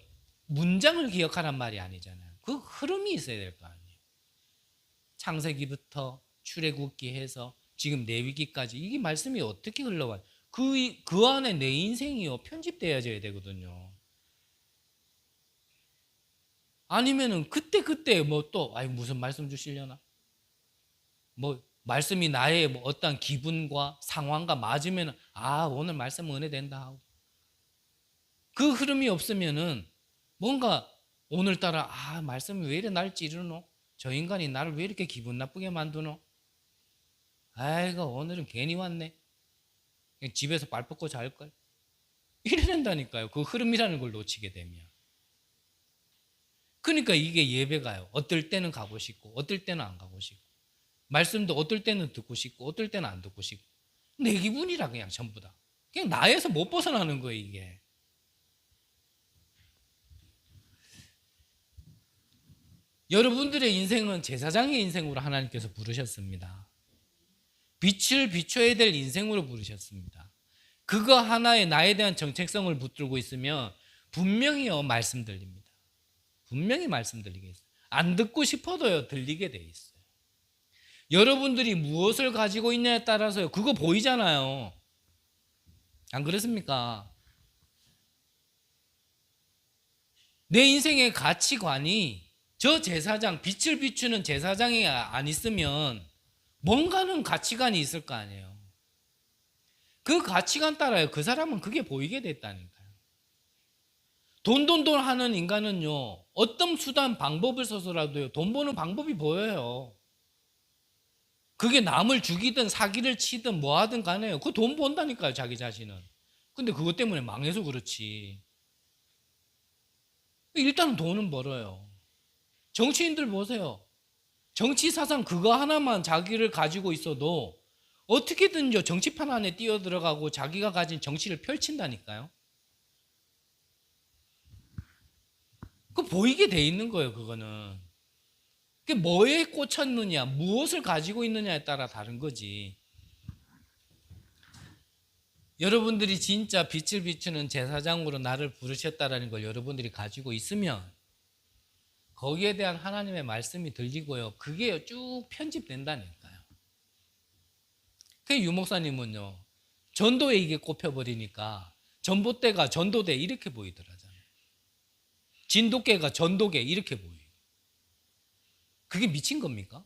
문장을 기억하란 말이 아니잖아요. 그 흐름이 있어야 될 거 아니에요. 창세기부터 출애굽기 해서 지금 레위기까지 이게 말씀이 어떻게 흘러와요? 그 안에 내 인생이요 편집되어져야 되거든요. 아니면은 그때 뭐 또 무슨 말씀 주시려나? 뭐 말씀이 나의 뭐 어떤 기분과 상황과 맞으면은 오늘 말씀 은혜 된다 하고, 그 흐름이 없으면은 뭔가 오늘따라 말씀이 왜 이래 날 찌르노? 저 인간이 나를 왜 이렇게 기분 나쁘게 만드노? 아이고 오늘은 괜히 왔네. 그냥 집에서 발 뻗고 잘걸. 이래 된다니까요. 그 흐름이라는 걸 놓치게 되면. 그러니까 이게 예배가요. 어떨 때는 가고 싶고 어떨 때는 안 가고 싶고, 말씀도 어떨 때는 듣고 싶고 어떨 때는 안 듣고 싶고, 내 기분이라 그냥 전부 다. 그냥 나에서 못 벗어나는 거예요 이게. 여러분들의 인생은 제사장의 인생으로 하나님께서 부르셨습니다. 빛을 비춰야 될 인생으로 부르셨습니다. 그거 하나에 나에 대한 정체성을 붙들고 있으면 분명히요 말씀 들립니다. 분명히 말씀 들리게 있어요. 안 듣고 싶어도요 들리게 돼 있어요. 여러분들이 무엇을 가지고 있냐에 따라서요 그거 보이잖아요. 안 그렇습니까? 내 인생의 가치관이 저 제사장, 빛을 비추는 제사장이 안 있으면 뭔가는 가치관이 있을 거 아니에요. 그 가치관 따라요 그 사람은 그게 보이게 됐다니까요. 돈 하는 인간은요 어떤 수단 방법을 써서라도요 돈 버는 방법이 보여요. 그게 남을 죽이든 사기를 치든 뭐 하든 간에요 그 돈 번다니까요 자기 자신은. 근데 그것 때문에 망해서 그렇지. 일단은 돈은 벌어요. 정치인들 보세요. 정치 사상 그거 하나만 자기를 가지고 있어도 어떻게든지 정치판 안에 뛰어들어가고 자기가 가진 정치를 펼친다니까요. 그 보이게 돼 있는 거예요 그거는. 그게 뭐에 꽂혔느냐 무엇을 가지고 있느냐에 따라 다른 거지. 여러분들이 진짜 빛을 비추는 제사장으로 나를 부르셨다라는 걸 여러분들이 가지고 있으면 거기에 대한 하나님의 말씀이 들리고요 그게 쭉 편집된다니까요. 그 유목사님은요 전도에 이게 꼽혀버리니까 전봇대가 전도대 이렇게 보이더라잖아요. 진돗개가 전도개 이렇게 보여요. 그게 미친 겁니까?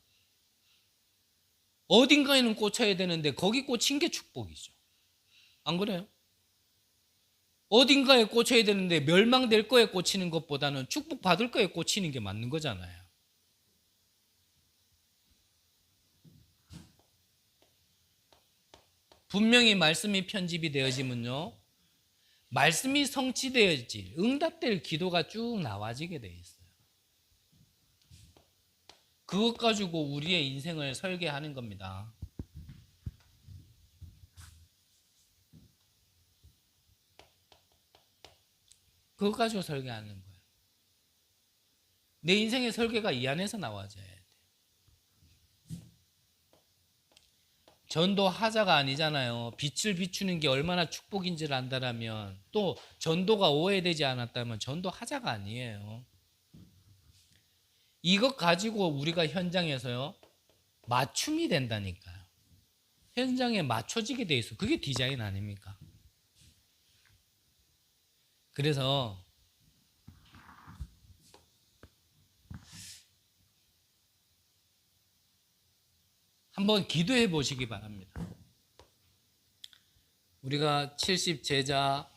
어딘가에는 꽂혀야 되는데 거기 꽂힌 게 축복이죠. 안 그래요? 어딘가에 꽂혀야 되는데 멸망될 거에 꽂히는 것보다는 축복받을 거에 꽂히는 게 맞는 거잖아요. 분명히 말씀이 편집이 되어지면요 말씀이 성취되어질 응답될 기도가 쭉 나와지게 돼 있어요. 그것 가지고 우리의 인생을 설계하는 겁니다. 그것 가지고 설계하는 거예요. 내 인생의 설계가 이 안에서 나와줘야 돼. 전도하자가 아니잖아요. 빛을 비추는 게 얼마나 축복인지를 안다라면, 또 전도가 오해되지 않았다면 전도하자가 아니에요. 이것 가지고 우리가 현장에서요 맞춤이 된다니까요. 현장에 맞춰지게 돼 있어. 그게 디자인 아닙니까? 그래서 한번 기도해 보시기 바랍니다. 우리가 70 제자,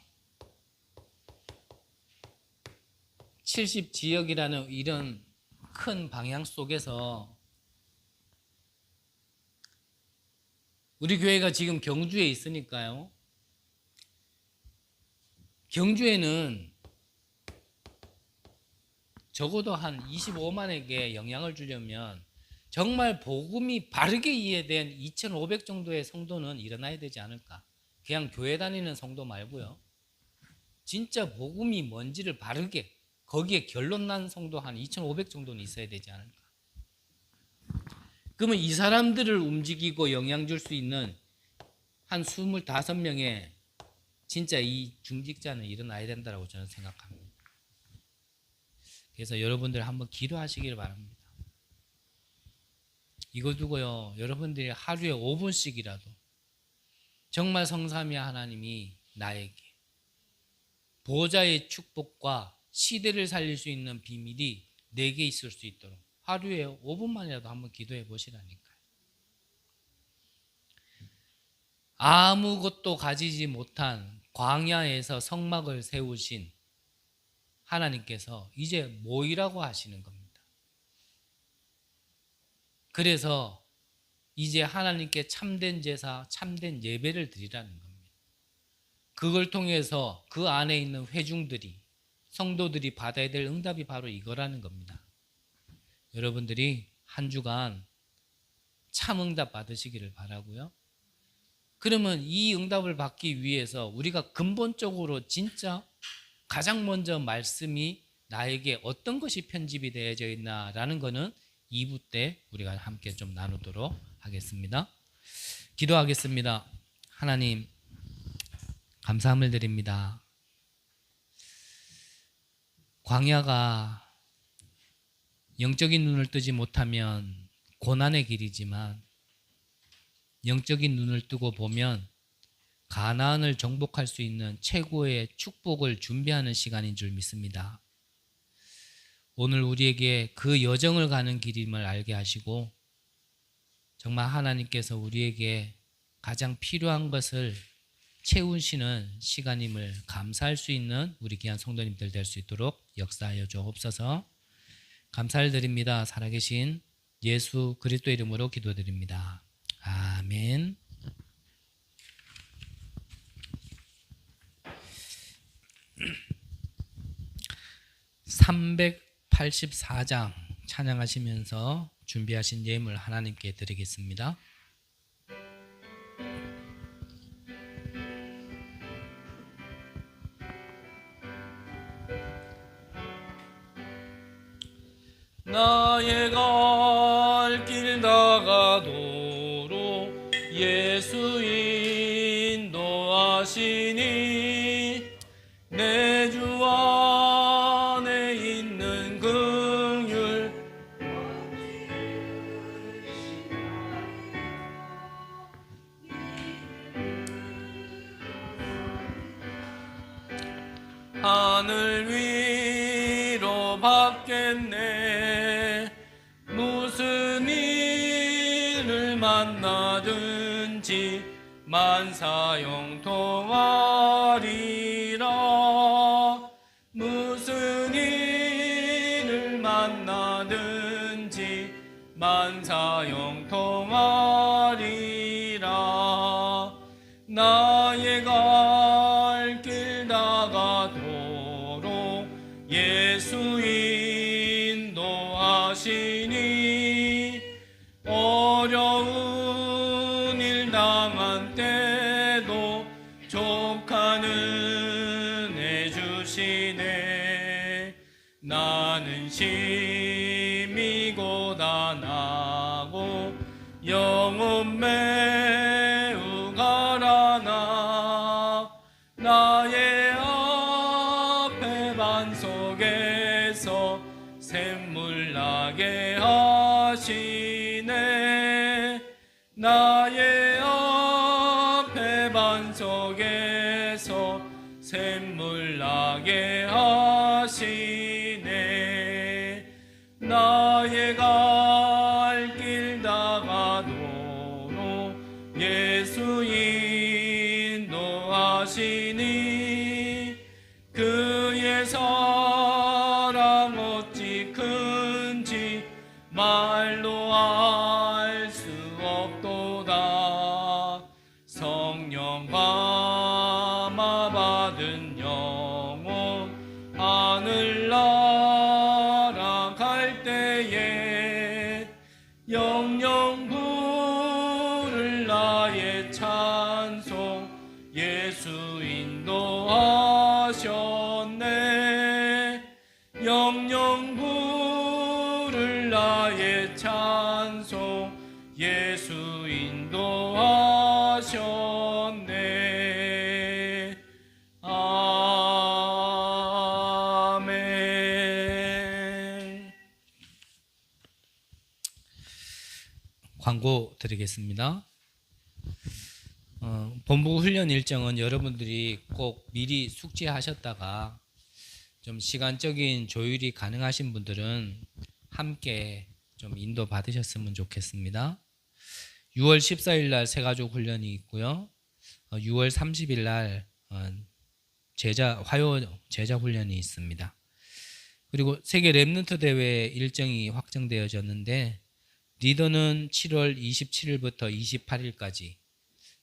70 지역이라는 이런 큰 방향 속에서 우리 교회가 지금 경주에 있으니까요. 경주에는 적어도 한 25만에게 영향을 주려면 정말 복음이 바르게 이해된 2,500 정도의 성도는 일어나야 되지 않을까. 그냥 교회 다니는 성도 말고요. 진짜 복음이 뭔지를 바르게 거기에 결론 난 성도 한 2,500 정도는 있어야 되지 않을까. 그러면 이 사람들을 움직이고 영향 줄 수 있는 한 25명의 진짜 이 중직자는 일어나야 된다고 저는 생각합니다. 그래서 여러분들 한번 기도하시길 바랍니다. 이거 두고요, 여러분들이 하루에 5분씩이라도 정말 성삼위 하나님이 나에게 보호자의 축복과 시대를 살릴 수 있는 비밀이 내게 있을 수 있도록 하루에 5분만이라도 한번 기도해 보시라니까요. 아무것도 가지지 못한 광야에서 성막을 세우신 하나님께서 이제 모이라고 하시는 겁니다. 그래서 이제 하나님께 참된 제사, 참된 예배를 드리라는 겁니다. 그걸 통해서 그 안에 있는 회중들이, 성도들이 받아야 될 응답이 바로 이거라는 겁니다. 여러분들이 한 주간 참 응답 받으시기를 바라고요. 그러면 이 응답을 받기 위해서 우리가 근본적으로 진짜 가장 먼저 말씀이 나에게 어떤 것이 편집이 되어져 있나라는 것은 2부 때 우리가 함께 좀 나누도록 하겠습니다. 기도하겠습니다. 하나님, 감사함을 드립니다. 광야가 영적인 눈을 뜨지 못하면 고난의 길이지만 영적인 눈을 뜨고 보면 가나안을 정복할 수 있는 최고의 축복을 준비하는 시간인 줄 믿습니다. 오늘 우리에게 그 여정을 가는 길임을 알게 하시고 정말 하나님께서 우리에게 가장 필요한 것을 채우시는 시간임을 감사할 수 있는 우리 귀한 성도님들 될 수 있도록 역사하여 주옵소서. 감사를 드립니다. 살아계신 예수 그리스도 이름으로 기도드립니다. 아멘. (384장) 찬양하시면서 준비하신 예물 하나님께 드리겠습니다. 나의 갈 길 나가도록 예수 인도하시니 내 주 안에 있는 긍휼 하늘 위로 받겠네. 무슨 일을 만나든지 만사형통하리라. 무슨 일을 만나든지 만사형통하리라. 나의 갈 길 나가도록 예수 인도하시니 어려운 일 당한 때도 족한 은혜 주시네. 나는 심히 고단하고 영혼 매우 가라나 나의 앞에 반석에서 샘물 나게 하시네 나의 앞에 반석에서 샘물 나게 하시네 나의 갈 길 다가도록 예수 인도하시니 그의 사랑 어찌 큰지 말로 알 수 없도다 성령 감화 받은 영혼 하늘 날아갈 때에 영영 부를 나의 찬송 예수 인도하셨네 영영 부를 나의 찬송 예수 인도하셨네 아멘. 광고 드리겠습니다. 본부 훈련 일정은 여러분들이 꼭 미리 숙지하셨다가 좀 시간적인 조율이 가능하신 분들은 함께 좀 인도 받으셨으면 좋겠습니다. 6월 14일 날 새가족 훈련이 있고요. 6월 30일 날 화요 제자 훈련이 있습니다. 그리고 세계 랩넌트 대회 일정이 확정되어졌는데 리더는 7월 27일부터 28일까지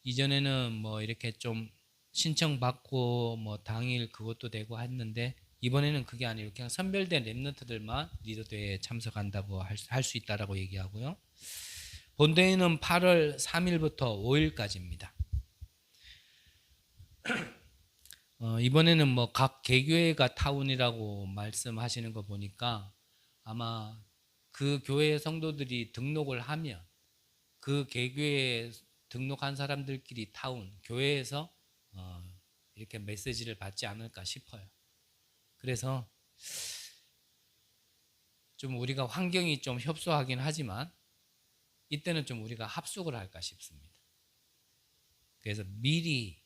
이전에는 뭐 이렇게 좀 신청받고 뭐 당일 그것도 되고 했는데 이번에는 그게 아니고 그냥 선별된 랩넌트들만 리더 대회에 참석한다고 할 수 있다라고 얘기하고요. 본대회는 8월 3일부터 5일까지입니다. 이번에는 뭐 각 개교회가 타운이라고 말씀하시는 거 보니까 아마 그 교회 성도들이 등록을 하면 그 개교회에 등록한 사람들끼리 타운 교회에서 이렇게 메시지를 받지 않을까 싶어요. 그래서 좀 우리가 환경이 좀 협소하긴 하지만 이때는 좀 우리가 합숙을 할까 싶습니다. 그래서 미리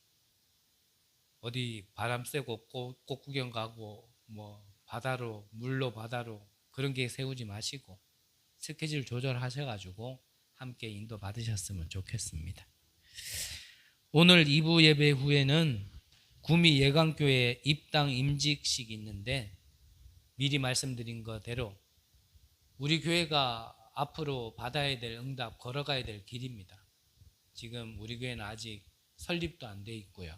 어디 바람 쐬고 꽃 구경 가고 뭐 바다로 물로 바다로 그런 계획 세우지 마시고 스케줄 조절하셔가지고 함께 인도 받으셨으면 좋겠습니다. 오늘 2부 예배 후에는 구미 예강교회 입당 임직식이 있는데 미리 말씀드린 거대로 우리 교회가 앞으로 받아야 될 응답, 걸어가야 될 길입니다. 지금 우리 교회는 아직 설립도 안 돼 있고요.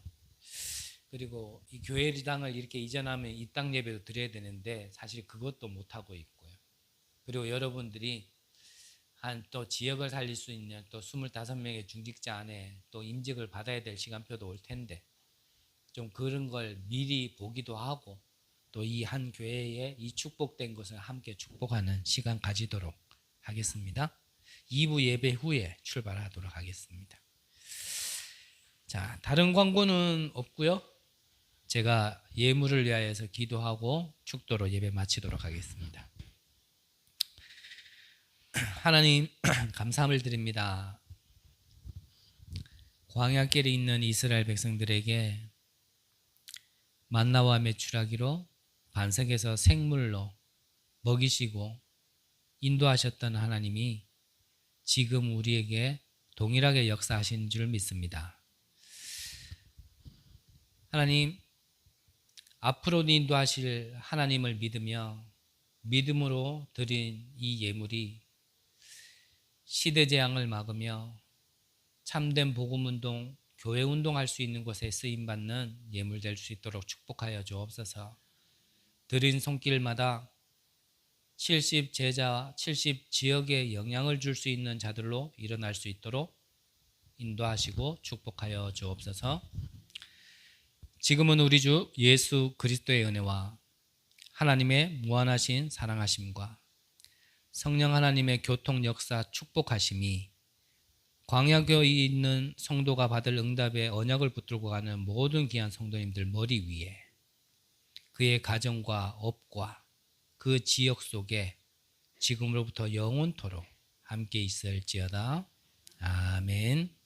그리고 이 교회당을 이렇게 이전하면 입당 예배도 드려야 되는데 사실 그것도 못하고 있고요. 그리고 여러분들이 한 또 지역을 살릴 수 있는 또 25명의 중직자 안에 또 임직을 받아야 될 시간표도 올 텐데 좀 그런 걸 미리 보기도 하고 또 이 한 교회에 이 축복된 것을 함께 축복하는 시간 가지도록 하겠습니다. 2부 예배 후에 출발하도록 하겠습니다. 자, 다른 광고는 없고요. 제가 예물을 위하여서 기도하고 축도로 예배 마치도록 하겠습니다. 하나님 감사함을 드립니다. 광야길에 있는 이스라엘 백성들에게 만나와 메추라기로 반석에서 생물로 먹이시고 인도하셨던 하나님이 지금 우리에게 동일하게 역사하신 줄 믿습니다. 하나님, 앞으로도 인도하실 하나님을 믿으며 믿음으로 드린 이 예물이 시대재앙을 막으며 참된 복음운동, 교회운동할 수 있는 곳에 쓰임받는 예물 될 수 있도록 축복하여 주옵소서. 드린 손길마다 70 제자, 70 지역에 영향을 줄 수 있는 자들로 일어날 수 있도록 인도하시고 축복하여 주옵소서. 지금은 우리 주 예수 그리스도의 은혜와 하나님의 무한하신 사랑하심과 성령 하나님의 교통 역사 축복하심이 광야교에 있는 성도가 받을 응답의 언약을 붙들고 가는 모든 귀한 성도님들 머리 위에, 그의 가정과 업과 그 지역 속에 지금으로부터 영원토록 함께 있을지어다. 아멘.